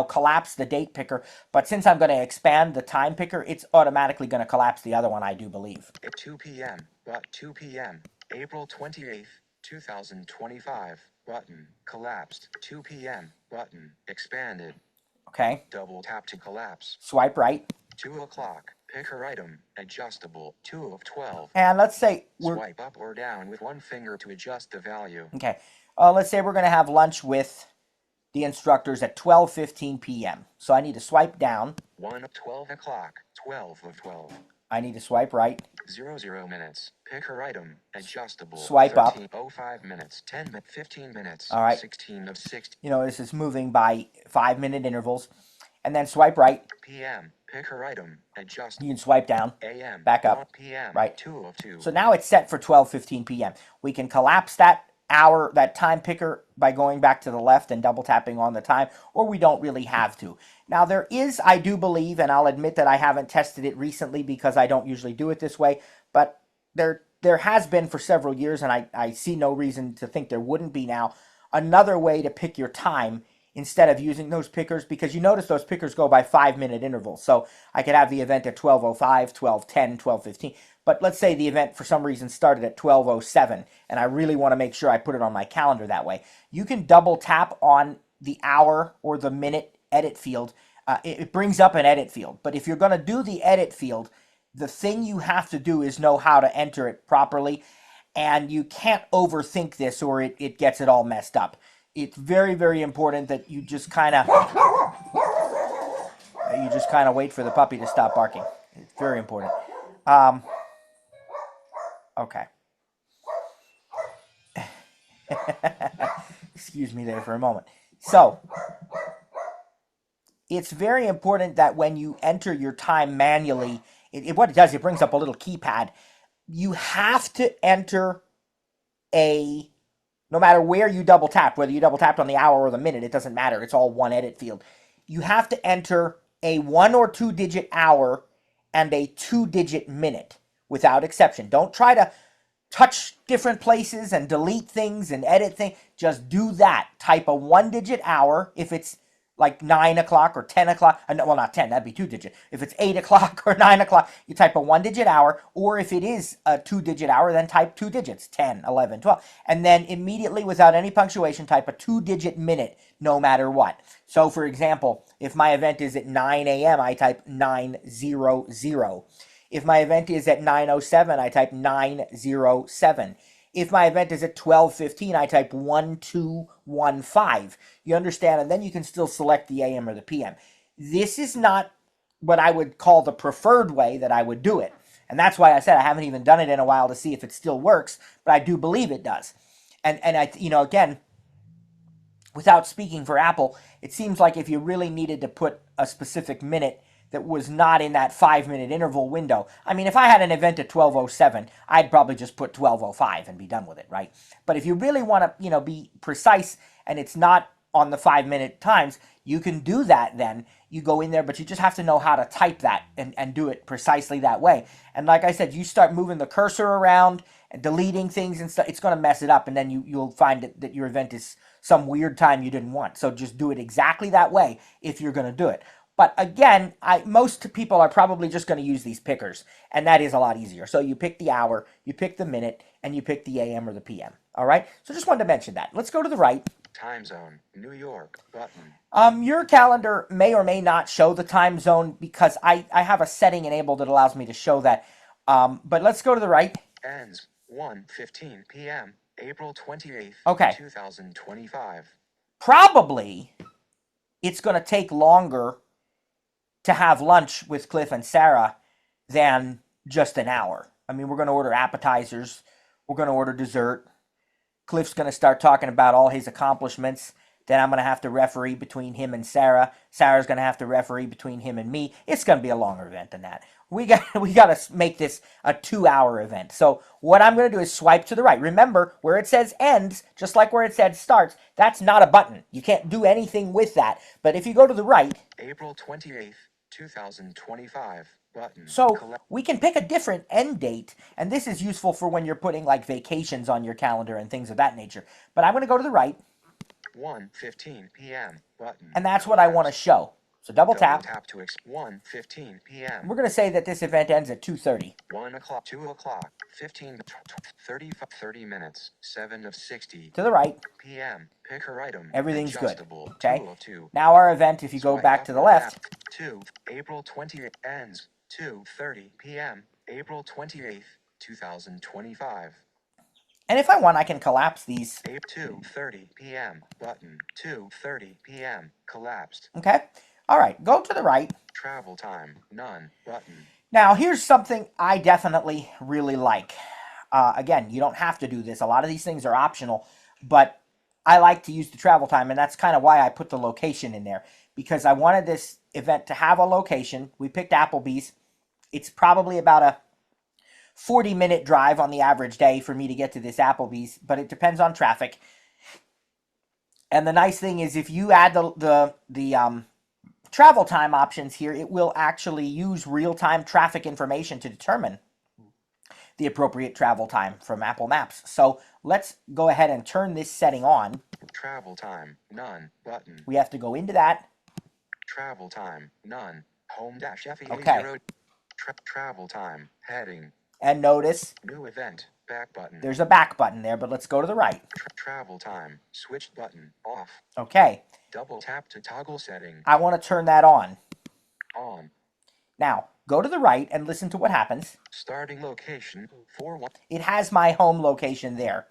collapse the date picker. But since I'm going to expand the time picker, it's automatically going to collapse the other one, I do believe. At 2 p.m. But 2 p.m. April 28th, 2025. Button. Collapsed. 2 p.m. Button. Expanded. Okay. Double tap to collapse. Swipe right. 2 o'clock. Picker item. Adjustable. 2 of 12. And let's say Swipe up or down with one finger to adjust the value. Okay. Let's say we're going to have lunch with the instructors at 12:15 p.m. So I need to swipe down. 1 of 12 o'clock. 12 of 12. I need to swipe right. 00 minutes. Picker item. Adjustable. Swipe up. 05 minutes. 15 minutes. All right. 16 of 60. This is moving by 5-minute intervals. And then swipe right. PM. Picker item. Adjust. You can swipe down. AM. Back up. PM. Right. 2 of 2. So now it's set for 12:15 p.m. We can collapse that hour, that time picker, by going back to the left and double tapping on the time, or we don't really have to. Now there is, I do believe, and I'll admit that I haven't tested it recently because I don't usually do it this way, but there has been for several years, and I see no reason to think there wouldn't be now, another way to pick your time instead of using those pickers, because you notice those pickers go by 5-minute intervals. So I could have the event at 12:05, 12:10, 12:15. But let's say the event for some reason started at 12:07, and I really want to make sure I put it on my calendar that way. You can double tap on the hour or the minute edit field. It brings up an edit field. But if you're going to do the edit field, the thing you have to do is know how to enter it properly. And you can't overthink this or it gets it all messed up. It's very, very important that you just kind of wait for the puppy to stop barking. It's very important. Okay. Excuse me there for a moment. So, it's very important that when you enter your time manually, what it does, it brings up a little keypad. You have to enter no matter where you double tap, whether you double tapped on the hour or the minute, it doesn't matter. It's all one edit field. You have to enter a 1 or 2 digit hour and a 2-digit minute without exception. Don't try to touch different places and delete things and edit things. Just do that. Type a 1-digit hour if it's like 9 o'clock or 10 o'clock. Well, not 10, that'd be 2-digit. If it's 8 o'clock or 9 o'clock, you type a 1-digit hour. Or if it is a 2-digit hour, then type 2 digits, 10, 11, 12. And then immediately, without any punctuation, type a 2-digit minute, no matter what. So, for example, if my event is at 9 a.m., I type 900. If my event is at 9:07, I type 907. If my event is at 12:15, I type 1215. You understand? And then you can still select the AM or the PM. This is not what I would call the preferred way that I would do it. And that's why I said I haven't even done it in a while to see if it still works, but I do believe it does. And I, again, without speaking for Apple, it seems like if you really needed to put a specific minute that was not in that 5-minute interval window. I mean, if I had an event at 12:07, I'd probably just put 12:05 and be done with it, right? But if you really want to, be precise and it's not on the 5-minute times, you can do that then. You go in there, but you just have to know how to type that and do it precisely that way. And like I said, you start moving the cursor around and deleting things and stuff, it's going to mess it up, and then you'll find that your event is some weird time you didn't want. So just do it exactly that way if you're going to do it. But again, most people are probably just going to use these pickers, and that is a lot easier. So you pick the hour, you pick the minute, and you pick the AM or the PM. All right? So just wanted to mention that. Let's go to the right. Time zone, New York, button. Your calendar may or may not show the time zone because I have a setting enabled that allows me to show that. But let's go to the right. Ends 1:15 p.m., April 28th, Okay. 2025. Probably it's going to take longer to have lunch with Cliff and Sarah than just an hour. I mean, we're going to order appetizers. We're going to order dessert. Cliff's going to start talking about all his accomplishments. Then I'm going to have to referee between him and Sarah. Sarah's going to have to referee between him and me. It's going to be a longer event than that. We got to make this a 2-hour event. So what I'm going to do is swipe to the right. Remember, where it says ends, just like where it said starts, that's not a button. You can't do anything with that. But if you go to the right, April 28th, 2025, button. So we can pick a different end date, and this is useful for when you're putting like vacations on your calendar and things of that nature. But I'm going to go to the right. 1:15 p.m. button. And that's what I want to show. So double tap. To 1:15 p.m. We're going to say that this event ends at 2:30. 1 o'clock, 2 o'clock, 15, 30 minutes, 7 of 60. To the right. p.m. Picker item. Everything's good. Okay. 202. Now our event, if you go back to the left. 2, April 28th, ends 2:30 p.m. April 28th, 2025. And if I want, I can collapse these. 2:30 p.m. button. 2:30 p.m. collapsed. Okay. All right. Go to the right. Travel time, none, button. Now, here's something I definitely really like. Again, you don't have to do this. A lot of these things are optional, but I like to use the travel time, and that's kind of why I put the location in there, because I wanted this event to have a location. We picked Applebee's. It's probably about a 40-minute drive on the average day for me to get to this Applebee's, but it depends on traffic. And the nice thing is if you add the travel time options here, it will actually use real-time traffic information to determine the appropriate travel time from Apple Maps. So let's go ahead and turn this setting on. Travel time, none, button. We have to go into that. Travel time, none. Home-FE0. Okay. Travel time, heading. And notice New event, back button. There's a back button there, but let's go to the right. Travel time, switch button, off. Okay. Double tap to toggle setting. I want to turn that on. On. Now, go to the right and listen to what happens. Starting location, 41. It has my home location there.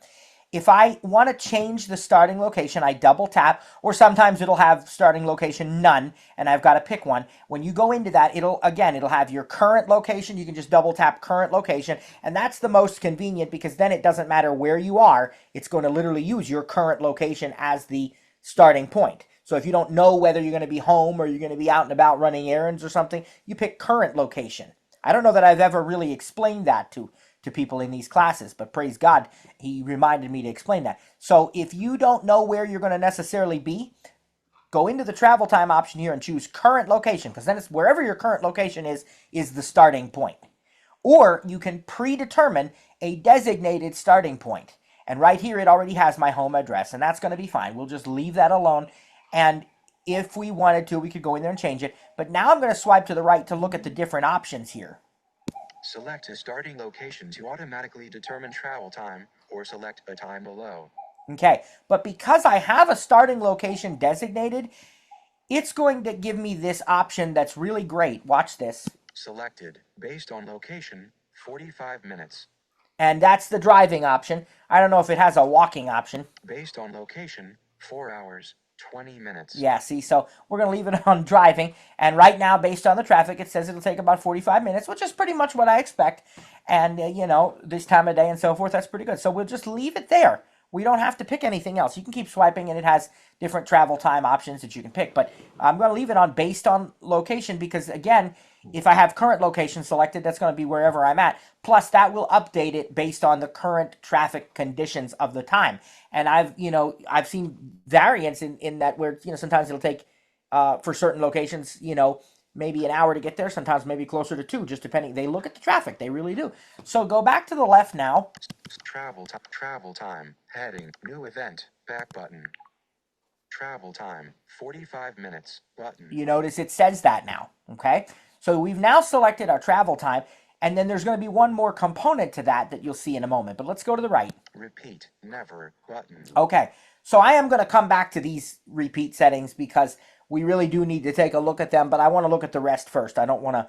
If I want to change the starting location, I double tap, or sometimes it'll have starting location none, and I've got to pick one. When you go into that, it'll have your current location. You can just double tap current location, and that's the most convenient because then it doesn't matter where you are. It's going to literally use your current location as the starting point. So if you don't know whether you're going to be home or you're going to be out and about running errands or something, you pick current location. I don't know that I've ever really explained that to people in these classes, but praise God, he reminded me to explain that. So if you don't know where you're going to necessarily be, go into the travel time option here and choose current location, because then it's wherever your current location is the starting point. Or you can predetermine a designated starting point. And right here, it already has my home address, and that's going to be fine. We'll just leave that alone. And if we wanted to, we could go in there and change it. But now I'm going to swipe to the right to look at the different options here. Select a starting location to automatically determine travel time, or select a time below. Okay, but because I have a starting location designated, it's going to give me this option that's really great. Watch this. Selected. Based on location, 45 minutes. And that's the driving option. I don't know if it has a walking option. Based on location, 4 hours, 20 minutes. Yeah, see, so we're going to leave it on driving. And right now, based on the traffic, it says it'll take about 45 minutes, which is pretty much what I expect. And, this time of day and so forth, that's pretty good. So we'll just leave it there. We don't have to pick anything else. You can keep swiping, and it has different travel time options that you can pick. But I'm going to leave it on based on location because, again, if I have current location selected, that's going to be wherever I'm at. Plus, that will update it based on the current traffic conditions of the time. And I've seen variants in that where, sometimes it'll take, for certain locations, maybe an hour to get there. Sometimes maybe closer to 2, just depending. They look at the traffic. They really do. So go back to the left now. Travel time. Heading. New event. Back button. Travel time. 45 minutes. Button. You notice it says that now. Okay. So we've now selected our travel time. And then there's going to be one more component to that you'll see in a moment. But let's go to the right. Repeat. Never. Button. Okay. So I am going to come back to these repeat settings because we really do need to take a look at them. But I want to look at the rest first. I don't want to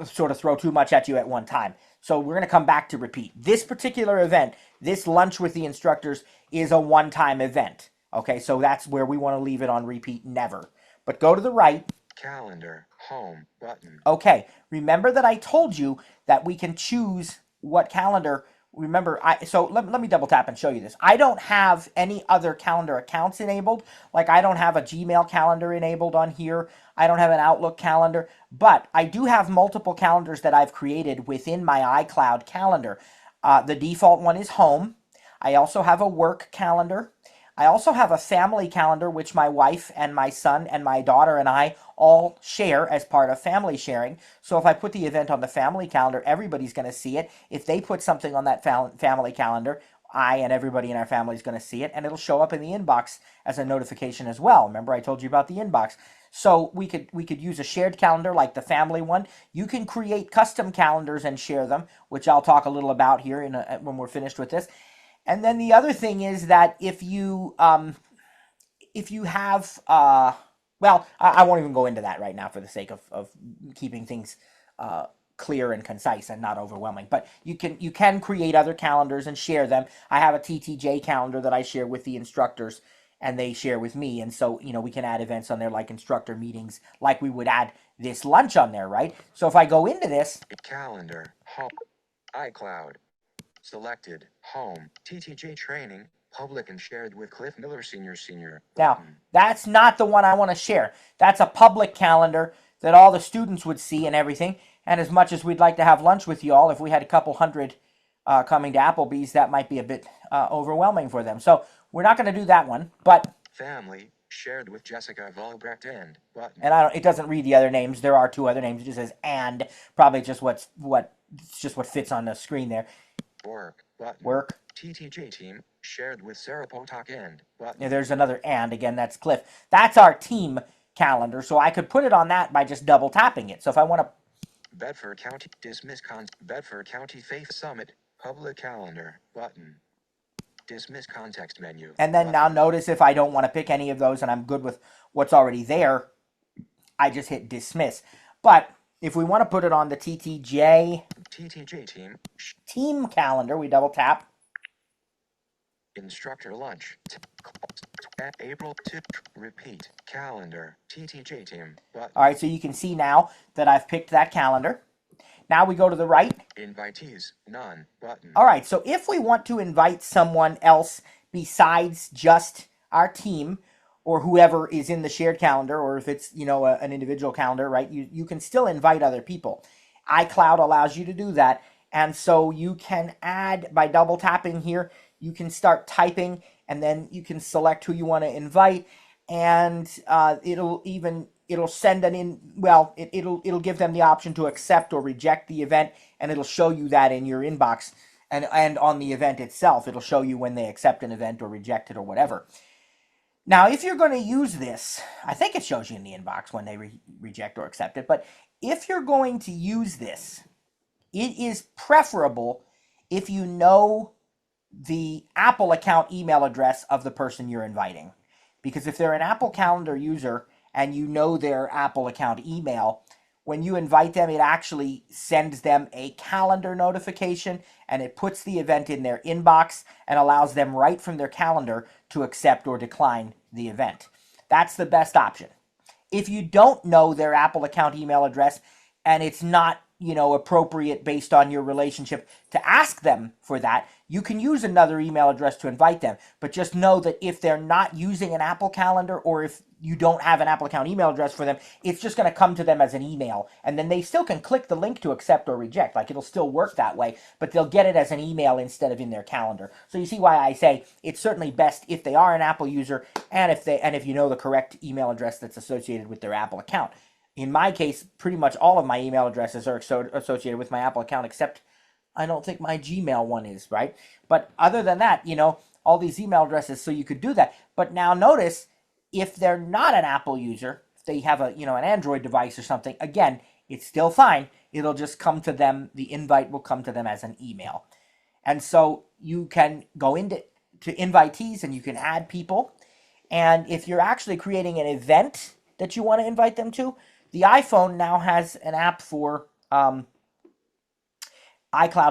sort of throw too much at you at one time. So we're going to come back to repeat. This particular event, this lunch with the instructors, is a one-time event. Okay, so that's where we want to leave it on repeat never. But go to the right. Calendar. Home. Button. Okay, remember that I told you that we can choose what calendar. Remember, so let me double tap and show you this. I don't have any other calendar accounts enabled. Like I don't have a Gmail calendar enabled on here. I don't have an Outlook calendar, but I do have multiple calendars that I've created within my iCloud calendar. The default one is home. I also have a work calendar. I also have a family calendar, which my wife and my son and my daughter and I all share as part of family sharing. So if I put the event on the family calendar, everybody's going to see it. If they put something on that family calendar, I and everybody in our family is going to see it, and it'll show up in the inbox as a notification as well. Remember, I told you about the inbox. So we could use a shared calendar like the family one. You can create custom calendars and share them, which I'll talk a little about here when we're finished with this. And then the other thing is that if you have, well, I won't even go into that right now for the sake of keeping things clear and concise and not overwhelming. But you can create other calendars and share them. I have a TTJ calendar that I share with the instructors, and they share with me. And so, we can add events on there like instructor meetings, like we would add this lunch on there, right? So if I go into this. Calendar. Home. iCloud. Selected. Home. TTJ training. Public and shared with Cliff Miller Senior. Now, that's not the one I want to share. That's a public calendar that all the students would see and everything. And as much as we'd like to have lunch with you all, if we had a couple hundred coming to Applebee's, that might be a bit overwhelming for them. So we're not going to do that one. But family shared with Jessica Volbrecht and button. And it doesn't read the other names. There are 2 other names. It just says and. Probably just what fits on the screen there. Work. Button. Work. TTJ team shared with Sarah Potok and button. Yeah, there's another and. Again, that's Cliff. That's our team calendar. So I could put it on that by just double tapping it. So if I want to. Bedford County Bedford County Faith Summit public calendar button. Dismiss context menu. And then now notice if I don't want to pick any of those and I'm good with what's already there, I just hit dismiss. But if we want to put it on the TTJ team calendar, we double tap. Instructor lunch. April 2. Repeat. Calendar. TTJ team. Button. All right, so you can see now that I've picked that calendar. Now we go to the right. Invitees. None. Button. All right, so if we want to invite someone else besides just our team or whoever is in the shared calendar, or if it's, an individual calendar, right, you can still invite other people. iCloud allows you to do that. And so you can add, by double tapping here, you can start typing, and then you can select who you want to invite, and it'll send it'll give them the option to accept or reject the event, and it'll show you that in your inbox, and on the event itself, it'll show you when they accept an event or reject it or whatever. Now, if you're going to use this, I think it shows you in the inbox when they reject or accept it, but if you're going to use this, it is preferable if you know the Apple account email address of the person you're inviting. Because if they're an Apple Calendar user and you know their Apple account email, when you invite them, it actually sends them a calendar notification, and it puts the event in their inbox and allows them right from their calendar to accept or decline the event. That's the best option. If you don't know their Apple account email address and it's not, appropriate based on your relationship to ask them for that, you can use another email address to invite them. But just know that if they're not using an Apple Calendar, or if you don't have an Apple account email address for them, it's just going to come to them as an email. And then they still can click the link to accept or reject. Like, it'll still work that way, but they'll get it as an email instead of in their calendar. So you see why I say it's certainly best if they are an Apple user, and if you know the correct email address that's associated with their Apple account. In my case, pretty much all of my email addresses are associated with my Apple account, except I don't think my Gmail one is, right? But other than that, all these email addresses, so you could do that. But now notice, if they're not an Apple user, if they have an Android device or something, again, it's still fine. It'll just come to them. The invite will come to them as an email. And so you can go into invitees and you can add people. And if you're actually creating an event that you want to invite them to, the iPhone now has an app for iCloud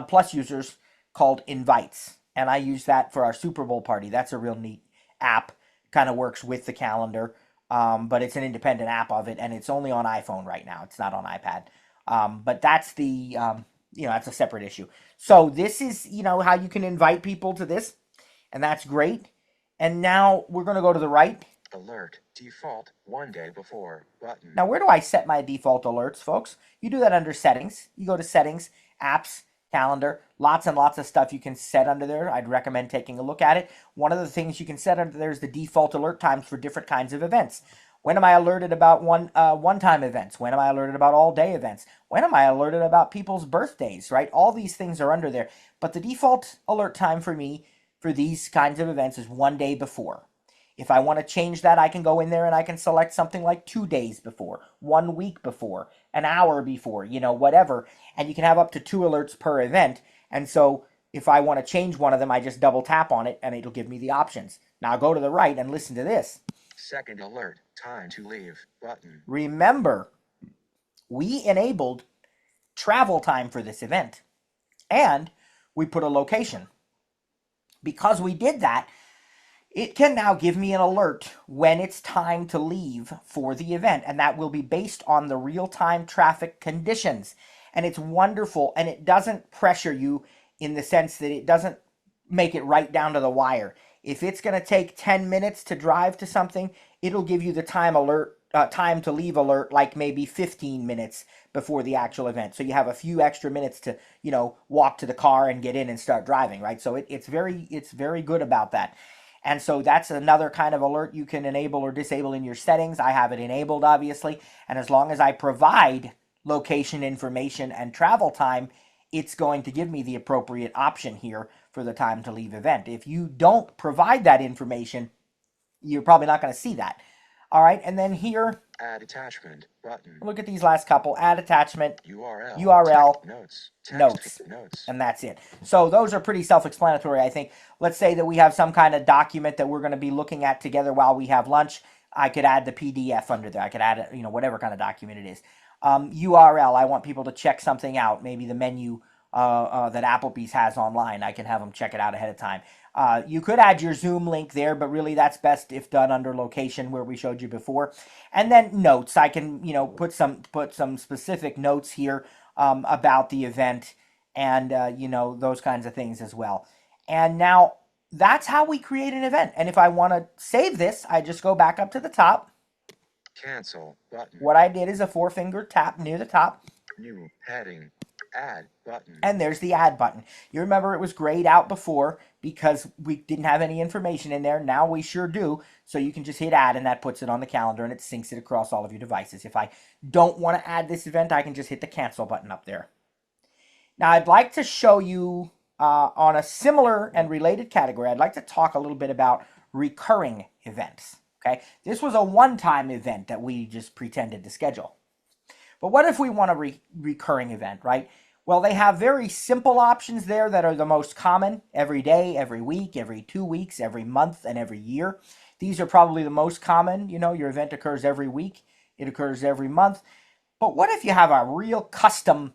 Plus users called Invites. And I use that for our Super Bowl party. That's a real neat app. Kind of works with the calendar, but it's an independent app of it, and it's only on iPhone right now. It's not on iPad. But that's that's a separate issue. So this is, how you can invite people to this, and that's great. And now we're going to go to the right. Alert, default, 1 day before, button. Now, where do I set my default alerts, folks? You do that under settings. You go to settings, apps, calendar, lots and lots of stuff you can set under there. I'd recommend taking a look at it. One of the things you can set under there is the default alert times for different kinds of events. When am I alerted about one-time events? When am I alerted about all-day events? When am I alerted about people's birthdays, right? All these things are under there. But the default alert time for me for these kinds of events is 1 day before. If I want to change that, I can go in there and I can select something like 2 days before, 1 week before, an hour before, whatever. And you can have up to 2 alerts per event. And so if I want to change one of them, I just double tap on it and it'll give me the options. Now go to the right and listen to this. Second alert, time to leave, button. Remember, we enabled travel time for this event. And we put a location. Because we did that, it can now give me an alert when it's time to leave for the event, and that will be based on the real-time traffic conditions. And it's wonderful, and it doesn't pressure you in the sense that it doesn't make it right down to the wire. If it's going to take 10 minutes to drive to something, it'll give you the time to leave alert, like maybe 15 minutes before the actual event. So you have a few extra minutes to, walk to the car and get in and start driving, right? So it's very good about that. And so that's another kind of alert you can enable or disable in your settings. I have it enabled, obviously. And as long as I provide location information and travel time, it's going to give me the appropriate option here for the time to leave event. If you don't provide that information, you're probably not going to see that. All right, and then here, add attachment, button. Look at these last couple. Add attachment, URL, notes, notes, and that's it. So those are pretty self-explanatory, I think. Let's say that we have some kind of document that we're going to be looking at together while we have lunch. I could add the PDF under there. I could add, whatever kind of document it is. URL, I want people to check something out, maybe the menu that Applebee's has online. I can have them check it out ahead of time. You could add your Zoom link there, but really that's best if done under location where we showed you before. And then notes, I can, put some specific notes here about the event and, those kinds of things as well. And now that's how we create an event. And if I want to save this, I just go back up to the top. Cancel button. What I did is a 4-finger tap near the top. New heading. Add button. And there's the add button. You remember it was grayed out before because we didn't have any information in there. Now we sure do. So you can just hit add and that puts it on the calendar and it syncs it across all of your devices. If I don't want to add this event, I can just hit the cancel button up there. Now I'd like to show you on a similar and related category, I'd like to talk a little bit about recurring events. Okay, this was a one-time event that we just pretended to schedule. But what if we want a recurring event, right? Well, they have very simple options there that are the most common: every day, every week, every 2 weeks, every month, and every year. These are probably the most common. Your event occurs every week. It occurs every month. But what if you have a real custom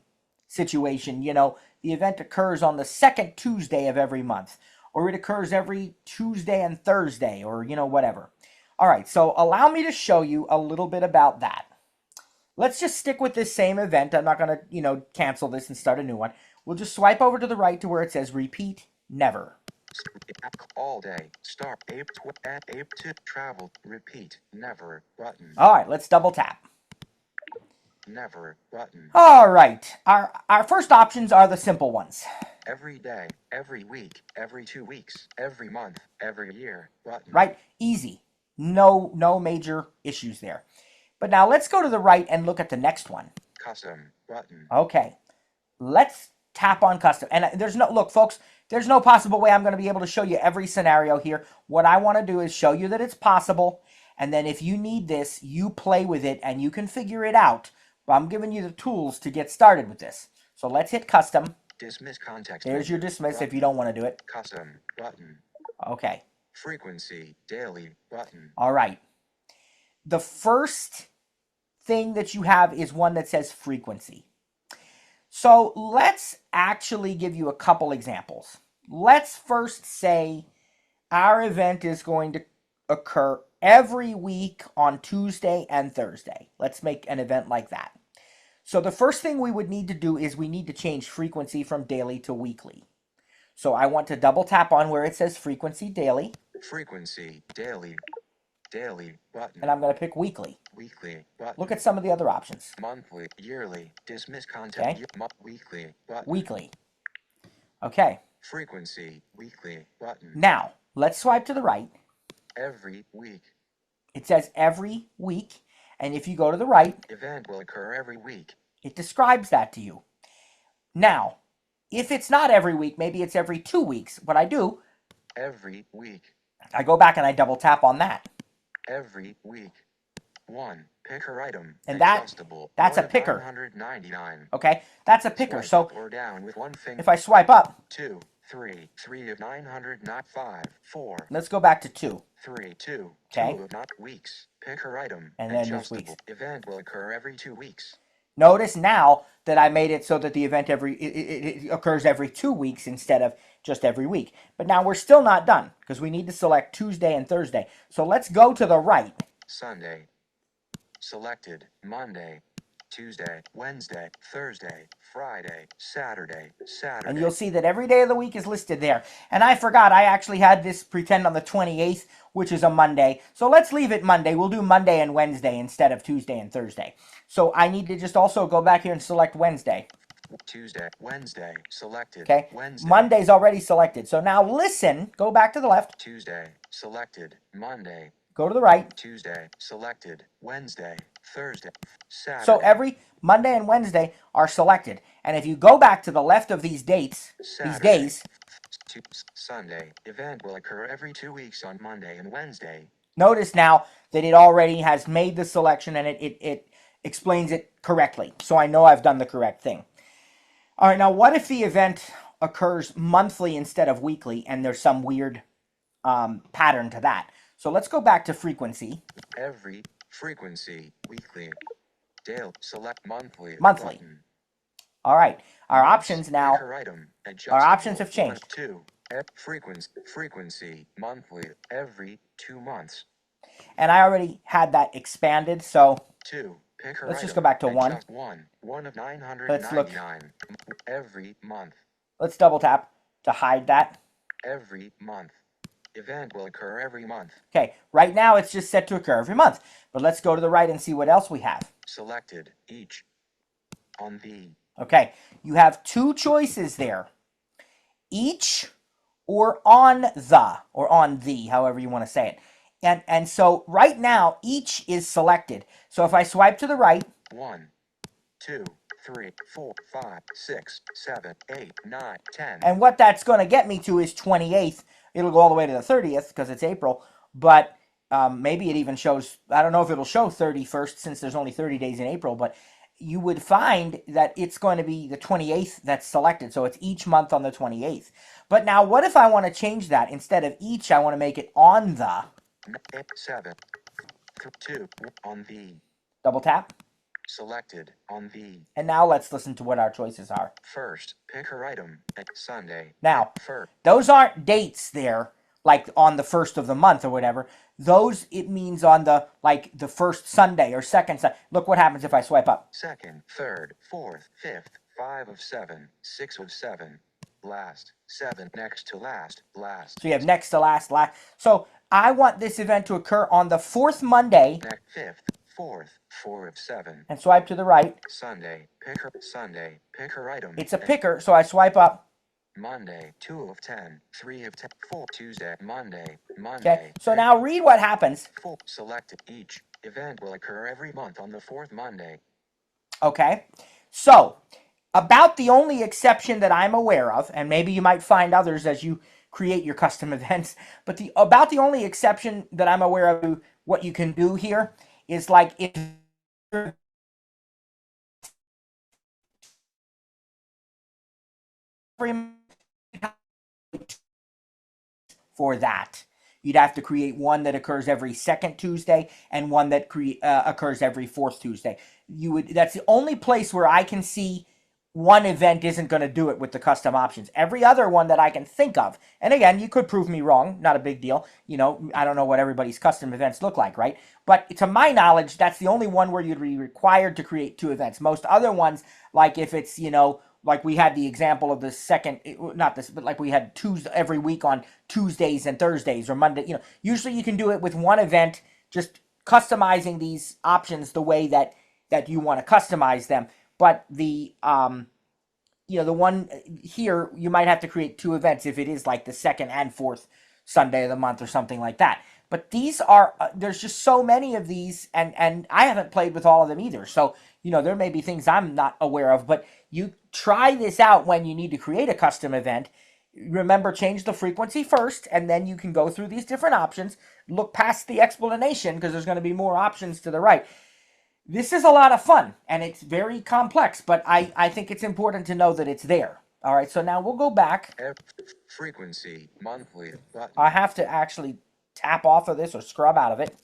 situation? You know, the event occurs on the second Tuesday of every month, or it occurs every Tuesday and Thursday, or, you know, whatever. All right, so allow me to show you a little bit about that. Let's just stick with this same event. I'm not going to, you know, cancel this and start a new one. We'll just swipe over to the right to where it says repeat never. All day. Start. Ape to travel. Repeat. Never. Button. All right, let's double tap. Never. Button. All right. Our first options are the simple ones. Every day. Every week. Every 2 weeks. Every month. Every year. Button. Right? Easy. No major issues there. But now let's go to the right and look at the next one. Custom. Button. Okay. Let's tap on custom. And there's no, look, folks, there's no possible way I'm going to be able to show you every scenario here. What I want to do is show you that it's possible. And then if you need this, you play with it and you can figure it out. But I'm giving you the tools to get started with this. So let's hit custom. Dismiss context. There's your dismiss if you don't want to do it. Custom. Button. Okay. Frequency. Daily. Button. All right. The first thing that you have is one that says frequency. So let's actually give you a couple examples. Let's first say our event is going to occur every week on Tuesday and Thursday. Let's make an event like that. So the first thing we would need to do is we need to change frequency from daily to weekly. So I want to double tap on where it says frequency daily. Frequency. Daily. Daily. Button. And I'm going to pick weekly. Weekly. Button. Look at some of the other options. Monthly. Yearly. Dismiss content. Okay. Weekly. Button. Weekly. Okay. Frequency. Weekly. Button. Now, let's swipe to the right. Every week. It says every week. And if you go to the right, Event will occur every week. it describes that to you. Now, if it's not every week, maybe it's every 2 weeks. What I do, Every week. I go back and I double tap on that. Every week. 1. Picker item. And Adjustable. that's a One of picker. 999. Okay, that's a picker. Swipe So up or down with one finger. if I swipe up, 2, 3, 3 of 905, 4, let's go back to 2. 3, 2, Okay. 2 of not weeks. Picker item. And then there's Adjustable. weeks. Event will occur every 2 weeks. Notice now that I made it so that the event it occurs every 2 weeks instead of just every week. But now we're still not done because we need to select Tuesday and Thursday. So let's go to the right. Sunday. Selected. Monday. Tuesday, Wednesday, Thursday, Friday, Saturday. And you'll see that every day of the week is listed there. And I forgot, I actually had this pretend on the 28th, which is a Monday. So let's leave it Monday. We'll do Monday and Wednesday instead of Tuesday and Thursday. So I need to just also go back here and select Wednesday. Tuesday, Wednesday, selected. Okay, Wednesday. Monday's already selected. So now listen, go back to the left. Tuesday, selected. Monday. Go to the right. Tuesday, selected. Wednesday, Thursday, Saturday. So every Monday and Wednesday are selected. And if you go back to the left of these dates, Saturday. these days, Sunday, event will occur every 2 weeks on Monday and Wednesday. notice now that it already has made the selection and it explains it correctly. So I know I've done the correct thing. All right, now what if the event occurs monthly instead of weekly and there's some weird pattern to that? So let's go back to frequency. Every frequency, weekly, daily, select monthly. Monthly. Button. All right, our options now, Picker item, our options have adjustable. changed. 1, 2, frequency, monthly, every 2 months. And I already had that expanded, so 2, picker let's item, just go back to 1. 1 of 999. Let's look. Every month. Let's double tap to hide that. Every month. Event will occur every month. Okay, right now it's just set to occur every month. But let's go to the right and see what else we have. Selected, each. On the. Okay, you have 2 choices there. Each or on the, however you want to say it. And so right now, each is selected. So if I swipe to the right. 1, 2, 3, 4, 5, 6, 7, 8, 9, 10. And what that's going to get me to is 28th. It'll go all the way to the 30th because it's April. But maybe it even shows, I don't know if it'll show 31st since there's only 30 days in April. But you would find that it's going to be the 28th that's selected. So it's each month on the 28th. But now what if I want to change that? Instead of each, I want to make it on the. 7, 2, on the. Double tap. selected on the. And now let's listen to what our choices are. First, pick her item at Sunday. Now, those aren't dates there, like on the first of the month or whatever. Those, it means on the, like, the first Sunday or second Sunday. Look what happens if I swipe up. Second, third, fourth, fifth, 5 of 7, 6 of 7, last, 7, next to last, last. So you have next to last, last. So I want this event to occur on the fourth Monday. Fifth, fourth, 4 of 7. And swipe to the right. Sunday, pick her item. It's a picker, so I swipe up. Monday, 2 of 10, 3 of 10, 4, Tuesday, Monday. Okay, so now read what happens. Selected. Each event will occur every month on the fourth Monday. Okay, so about the only exception that I'm aware of, and maybe you might find others as you create your custom events, but about the only exception that I'm aware of, what you can do here is, like, if for that. You'd have to create one that occurs every second Tuesday and one that occurs every fourth Tuesday. That's the only place where I can see one event isn't going to do it with the custom options. Every other one that I can think of, and again, you could prove me wrong, not a big deal. You know, I don't know what everybody's custom events look like, right? But to my knowledge, that's the only one where you'd be required to create 2 events. Most other ones, like if it's, you know, like we had the example of the second, not this, but like we had Tuesday every week on Tuesdays and Thursdays or Monday. You know, usually you can do it with one event, just customizing these options the way that you want to customize them. But the you know, the one here, you might have to create 2 events if it is like the second and fourth Sunday of the month or something like that. But these are, there's just so many of these, and I haven't played with all of them either. So, you know, there may be things I'm not aware of, but you try this out when you need to create a custom event. Remember, change the frequency first, and then you can go through these different options. Look past the explanation, because there's going to be more options to the right. This is a lot of fun, and it's very complex, but I think it's important to know that it's there. All right, so now we'll go back. Frequency, monthly, button. I have to actually tap off of this or scrub out of it.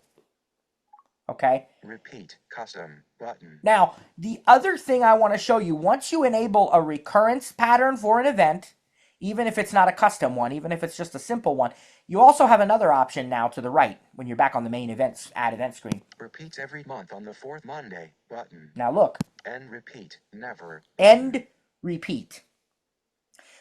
Okay. Repeat, custom, button. Now, the other thing I want to show you, once you enable a recurrence pattern for an event, even if it's not a custom one, even if it's just a simple one, you also have another option now to the right when you're back on the main events, add event screen. Repeats every month on the fourth Monday, button. Now look. End repeat, never. End repeat.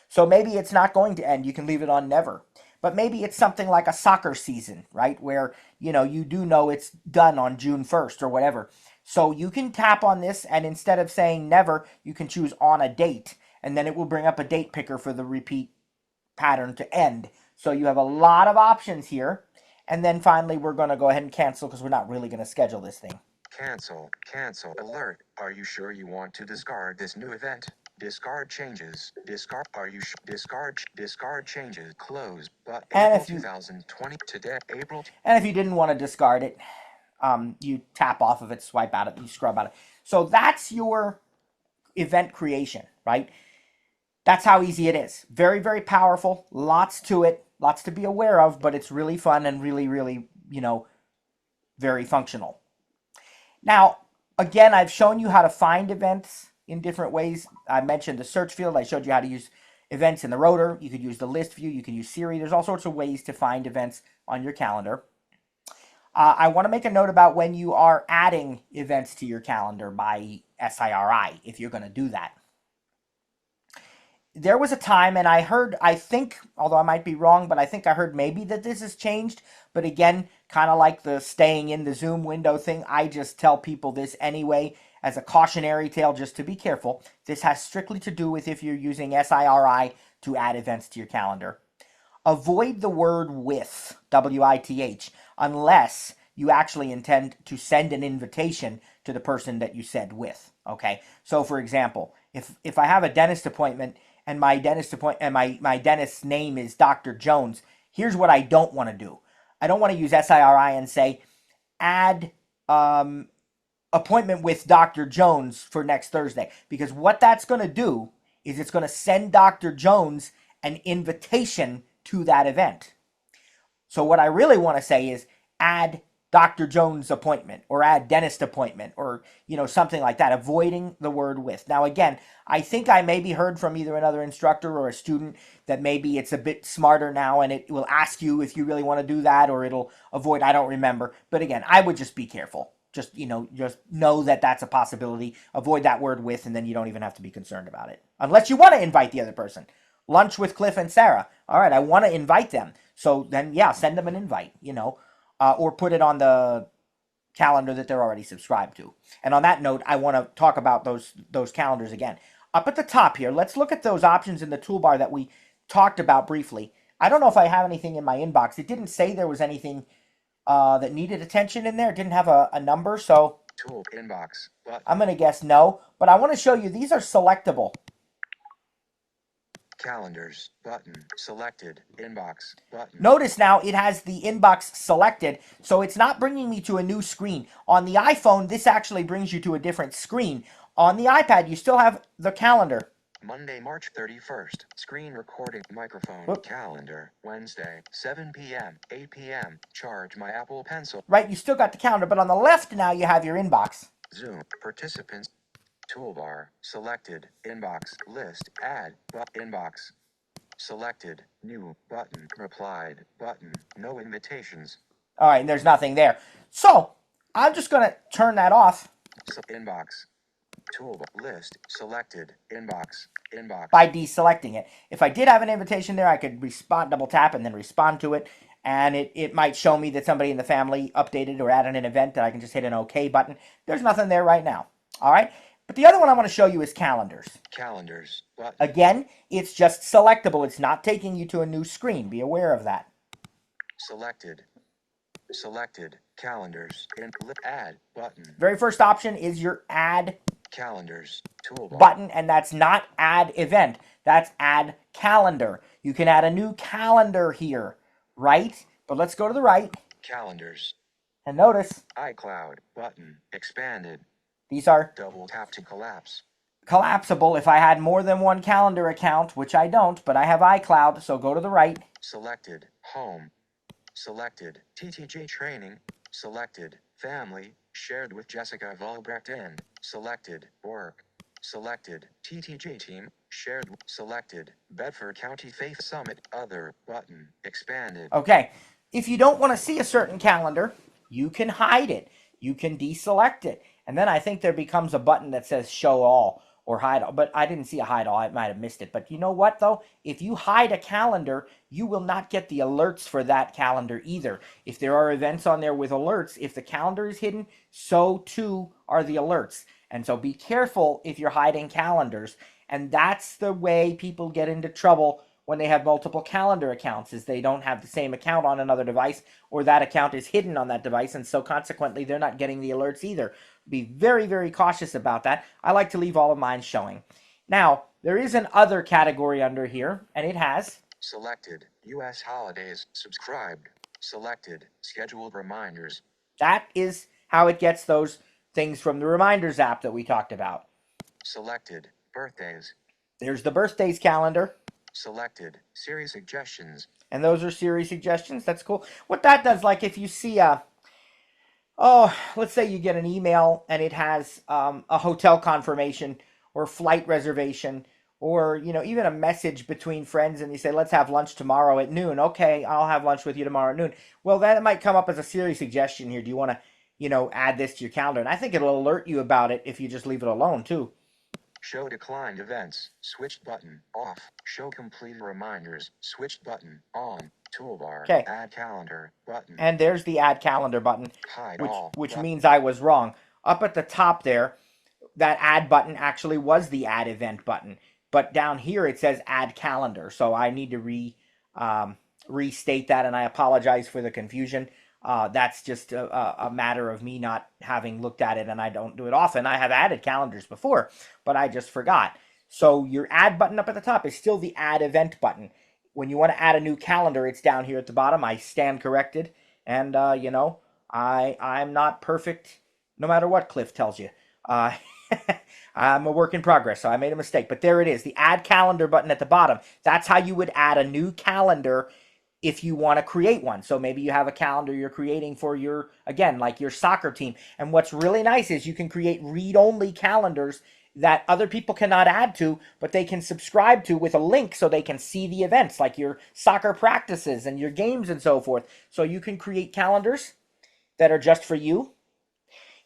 So maybe it's not going to end. You can leave it on never. But maybe it's something like a soccer season, right? Where, you know, you do know it's done on June 1st or whatever. So you can tap on this, and instead of saying never, you can choose on a date. And then it will bring up a date picker for the repeat pattern to end. So you have a lot of options here. And then finally, we're going to go ahead and cancel because we're not really going to schedule this thing. Cancel, cancel, alert. Are you sure you want to discard this new event? Discard changes. Discard. Are you discard changes. Close. But April 2020 today. April. And if you didn't want to discard it, you tap off of it, swipe out of it, you scrub out of it. So that's your event creation, right? That's how easy it is. Very, very powerful. Lots to it. Lots to be aware of, but it's really fun and really, really, you know, very functional. Now, again, I've shown you how to find events in different ways. I mentioned the search field. I showed you how to use events in the rotor. You could use the list view. You can use Siri. There's all sorts of ways to find events on your calendar. I want to make a note about when you are adding events to your calendar by SIRI, if you're going to do that. There was a time, and I think, although I might be wrong, but I think I heard maybe that this has changed. But again, kind of like the staying in the Zoom window thing, I just tell people this anyway as a cautionary tale, just to be careful. This has strictly to do with if you're using SIRI to add events to your calendar. Avoid the word with, W-I-T-H, unless you actually intend to send an invitation to the person that you said with, okay? So for example, if I have a dentist appointment and my dentist's name is Dr. Jones, here's what I don't want to do. I don't want to use SIRI and say, add appointment with Dr. Jones for next Thursday. Because what that's going to do is it's going to send Dr. Jones an invitation to that event. So what I really want to say is add Dr. Jones appointment or add dentist appointment or, something like that, avoiding the word with. Now, again, I think I maybe heard from either another instructor or a student that maybe it's a bit smarter now and it will ask you if you really want to do that, or it'll avoid, I don't remember. But again, I would just be careful. Just, just know that that's a possibility. Avoid that word with, and then you don't even have to be concerned about it. Unless you want to invite the other person. Lunch with Cliff and Sarah. All right, I want to invite them. So then, yeah, send them an invite, or put it on the calendar that they're already subscribed to. And on that note, I want to talk about those calendars again. Up at the top here, let's look at those options in the toolbar that we talked about briefly. I don't know if I have anything in my inbox. It didn't say there was anything that needed attention in there. It didn't have a number, so Tool inbox button. I'm going to guess no. But I want to show you, these are selectable. Calendars button selected. Inbox button. Notice now it has the inbox selected, so it's not bringing me to a new screen. On the iPhone, this actually brings you to a different screen. On the iPad, you still have the calendar. Monday, March 31st. Screen recording microphone. Whoop. Calendar. Wednesday, 7 p.m., 8 p.m. Charge my Apple Pencil. Right, you still got the calendar, but on the left now you have your inbox. Zoom. Participants. Toolbar. Selected. Inbox. List. Add. Inbox. Selected. New. Button. Replied. Button. No invitations. All right, and there's nothing there. So, I'm just going to turn that off. Inbox. Toolbar. List. Selected. Inbox. Inbox. By deselecting it. If I did have an invitation there, I could respond, double tap, and then respond to it. And it might show me that somebody in the family updated or added an event that I can just hit an OK button. There's nothing there right now. All right. But the other one I want to show you is calendars. Calendars. Button. Again, it's just selectable. It's not taking you to a new screen. Be aware of that. Selected. Selected. Calendars. Add. Button. Very first option is your add Calendars. Toolbar. button, and that's not add event. That's add calendar. You can add a new calendar here, right? But let's go to the right. Calendars. And notice iCloud. Button. Expanded. these are Double tap to collapse. collapsible. If I had more than one calendar account, which I don't, but I have iCloud, so go to the right. Selected. Home. Selected. TTJ training. Selected. Family. Shared with Jessica Volbrecht and selected. Work. Selected. TTJ team. Shared. Selected. Bedford County Faith Summit. Other. Button. Expanded. Okay. If you don't want to see a certain calendar, you can hide it. You can deselect it. And then I think there becomes a button that says show all or hide all. But I didn't see a hide all. I might have missed it. But you know what, though? If you hide a calendar, you will not get the alerts for that calendar either. If there are events on there with alerts, if the calendar is hidden, so too are the alerts. And so be careful if you're hiding calendars. And that's the way people get into trouble when they have multiple calendar accounts, is they don't have the same account on another device, or that account is hidden on that device, and so consequently they're not getting the alerts either. Be very, very cautious about that. I like to leave all of mine showing. Now, there is an other category under here, and it has selected U.S. holidays. Subscribed. Selected scheduled reminders. That is how it gets those things from the reminders app that we talked about. Selected birthdays. There's the birthdays calendar. Selected Siri suggestions. And those are Siri suggestions. That's cool. What that does, like if you see let's say you get an email and it has a hotel confirmation or flight reservation, or even a message between friends, and you say, let's have lunch tomorrow at noon. Okay, I'll have lunch with you tomorrow at noon. Well, that might come up as a Siri suggestion here. Do you want to add this to your calendar? And I think it'll alert you about it if you just leave it alone too. Show declined events. Switched button. Off. Show completed reminders. Switched button. On. Toolbar. Okay. Add calendar. Button. And there's the add calendar button, Hide which, all. which Button. means I was wrong. Up at the top there, that add button actually was the add event button. But down here it says add calendar. So I need to restate that, and I apologize for the confusion. That's just a matter of me not having looked at it, and I don't do it often. I have added calendars before, but I just forgot. So your add button up at the top is still the add event button. When you want to add a new calendar, it's down here at the bottom. I stand corrected, and I'm not perfect no matter what Cliff tells you. I'm a work in progress, so I made a mistake. But there it is, the add calendar button at the bottom. That's how you would add a new calendar if you want to create one. So maybe you have a calendar you're creating for your, again, like your soccer team. And what's really nice is you can create read-only calendars that other people cannot add to, but they can subscribe to with a link so they can see the events, like your soccer practices and your games and so forth. So you can create calendars that are just for you.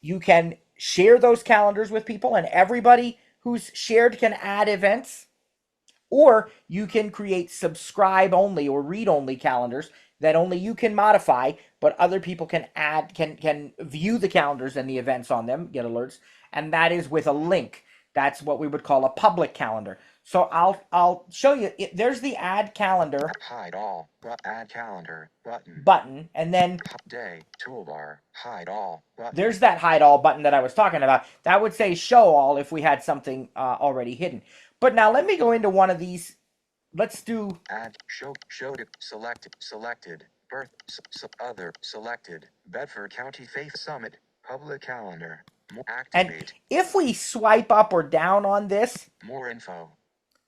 You can share those calendars with people, and everybody who's shared can add events. Or you can create subscribe only or read only calendars that only you can modify, but other people can add, can view the calendars and the events on them, get alerts, and that is with a link. That's what we would call a public calendar. So I'll show you. There's the add calendar Hide all. Add calendar button. button, and then Day toolbar. Hide all button. there's that hide all button that I was talking about. That would say show all if we had something already hidden. But now let me go into one of these. Let's do add showed it selected birth other selected Bedford County Faith Summit public calendar. Activate. And if we swipe up or down on this, more info.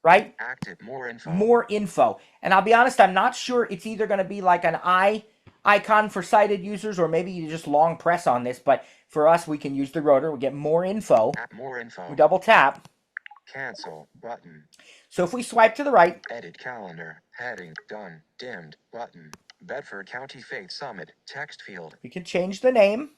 Right? Active more info. More info. And I'll be honest, I'm not sure it's either going to be like an eye icon for sighted users, or maybe you just long press on this, but for us, we can use the rotor. We get more info. More info. We double tap. Cancel button. So if we swipe to the right. Edit calendar. Heading. Done. Dimmed. Button. Bedford County Faith Summit. Text field. We can change the name.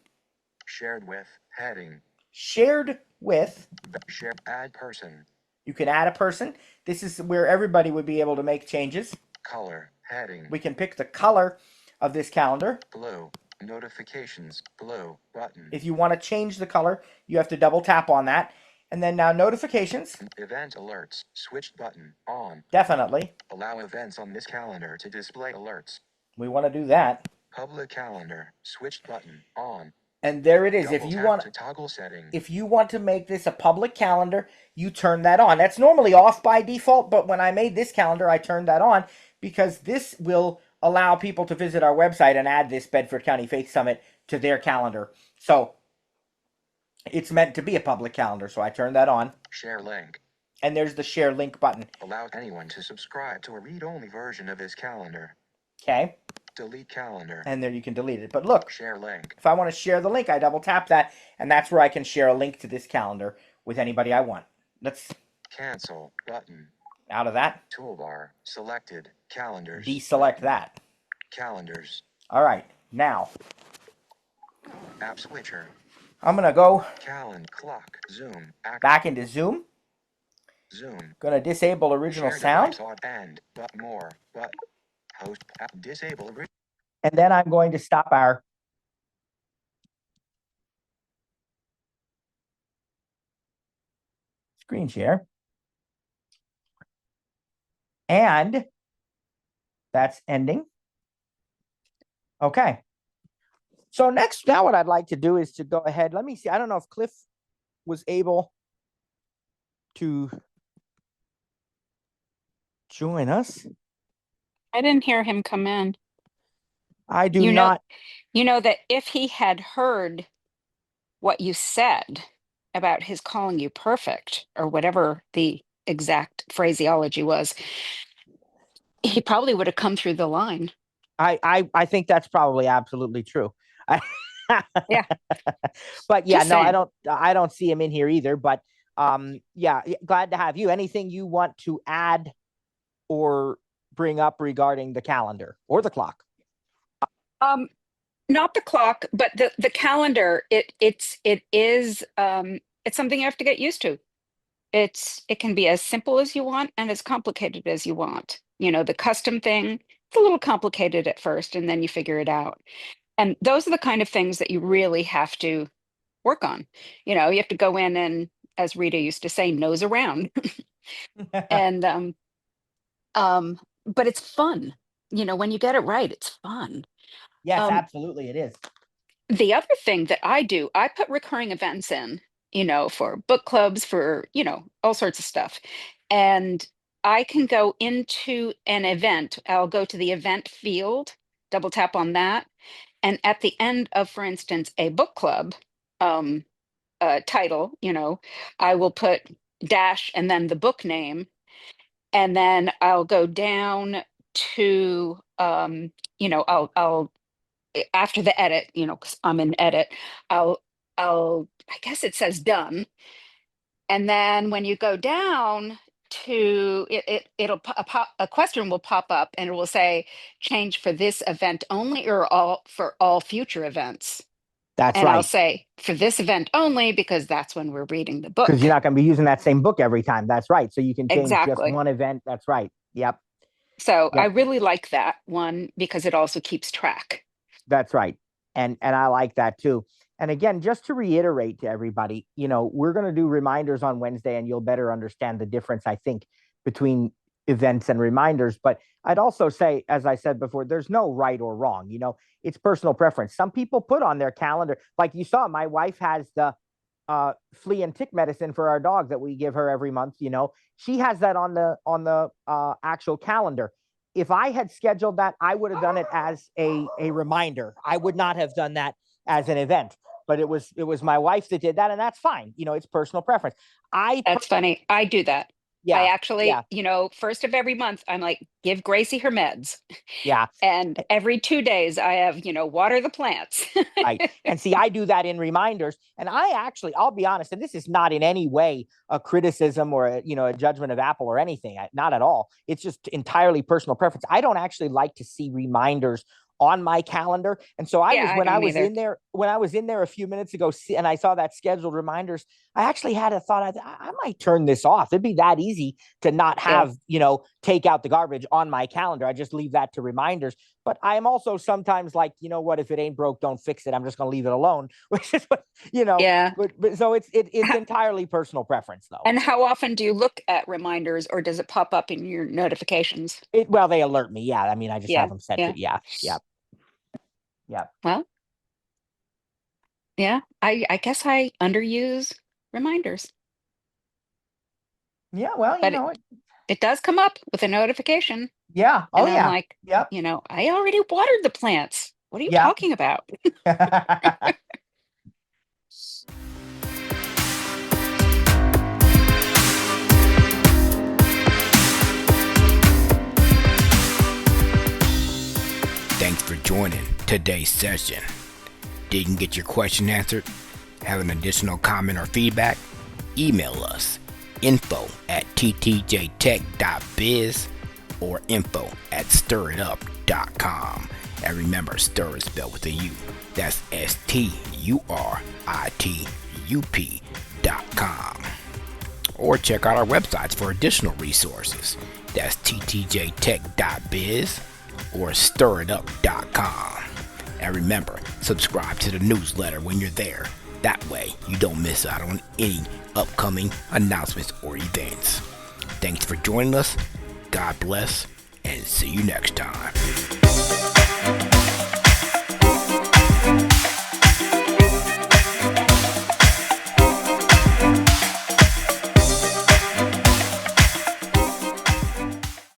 Shared with. Heading. Shared with. Share. Add person. You can add a person. This is where everybody would be able to make changes. Color. Heading. We can pick the color of this calendar. Blue. Notifications. Blue. Button. If you want to change the color, you have to double tap on that. And then now notifications. Event alerts. Switched button. On. Definitely. Allow events on this calendar to display alerts. We want to do that. Public calendar. Switched button. On. And there it is. Double If you tap want to toggle settings. If you want to make this a public calendar, you turn that on. That's normally off by default, but when I made this calendar, I turned that on because this will allow people to visit our website and add this Bedford County Faith Summit to their calendar. So it's meant to be a public calendar, so I turned that on. Share link. And there's the share link button. Allow anyone to subscribe to a read-only version of this calendar. Okay. Delete calendar. And there you can delete it. But look, share link. If I want to share the link, I double tap that, and that's where I can share a link to this calendar with anybody I want. Let's cancel button. Out of that. Toolbar. Selected. Calendars. Deselect that. Calendars. All right. Now. App switcher. I'm going to go clock. Zoom. Back into Zoom. Zoom. Going to disable original sound. And more. Host. Disable. And then I'm going to stop our screen share. And that's ending. Okay. So now what I'd like to do is to go ahead. Let me see. I don't know if Cliff was able to join us. I didn't hear him come in. I do not. You know that if he had heard what you said about his calling you perfect, or whatever the exact phraseology was, he probably would have come through the line. I think that's probably absolutely true. Yeah. But yeah, Just no, saying. I don't see him in here either. But yeah, glad to have you. Anything you want to add or bring up regarding the calendar or the clock? Not the clock, but the calendar. It's something you have to get used to. It can be as simple as you want and as complicated as you want. You know, the custom thing, it's a little complicated at first, and then you figure it out. And those are the kind of things that you really have to work on. You know, you have to go in and, as Rita used to say, nose around. And but it's fun. You know, when you get it right, it's fun. Yes, absolutely, it is. The other thing that I do, I put recurring events in, you know, for book clubs, for, you know, all sorts of stuff. And I can go into an event. I'll go to the event field, double tap on that. And at the end of, for instance, a book club title, you know, I will put dash and then the book name. And then I'll go down to, I'll after the edit, 'cause I'm in edit, I guess it says done. And then when you go down to it'll a question will pop up and it will say change for this event only or for all future events. That's And I'll right. say for this event only because that's when we're reading the Because you're book. not going to be using that same book every time. That's right. So you can change just Exactly. one event. That's right. Yep. So I Yep. really like that one because it also keeps track. That's right. And I like that too. And again, just to reiterate to everybody, we're going to do reminders on Wednesday and you'll better understand the difference, I think, between events and reminders. But I'd also say, as I said before, there's no right or wrong. It's personal preference. Some people put on their calendar, like you saw, my wife has the flea and tick medicine for our dog that we give her every month. She has that on the actual calendar. If I had scheduled that, I would have done it as a reminder. I would not have done that as an event. But it was my wife that did that, and that's fine. It's personal preference. That's funny. I do that. Yeah, I actually, yeah, first of every month, I'm like, give Gracie her meds. yeah. And every 2 days, I have, water the plants. Right. And see, I do that in reminders. And I'll be honest, and this is not in any way a criticism or a judgment of Apple or anything. Not at all. It's just entirely personal preference. I don't actually like to see reminders on my calendar. And so when I was in there a few minutes ago and I saw that scheduled reminders, I actually had a thought, I might turn this off. It'd be that easy to not have, take out the garbage on my calendar. I just leave that to reminders. But I am also sometimes like, what, if it ain't broke, don't fix it. I'm just going to leave it alone, which is what, Yeah. But so it's entirely personal preference though. And how often do you look at reminders or does it pop up in your notifications? Well, they alert me. Yeah. I mean, I just have them set Yeah. to, yeah. Well, yeah, I guess I underuse reminders. Yeah. Well, But it does come up with a notification. Yeah. Oh, and I'm yeah. like, Yep. I already watered the plants. What are you Yeah. talking about? Thanks for joining today's session. Didn't get your question answered? Have an additional comment or feedback? Email us info@ttjtech.biz or info@stirritup.com. And remember, stir is spelled with a U. That's STURITUP.com. Or check out our websites for additional resources. That's ttjtech.biz or stirritup.com. And remember, subscribe to the newsletter when you're there. That way, you don't miss out on any upcoming announcements or events. Thanks for joining us. God bless, and see you next time.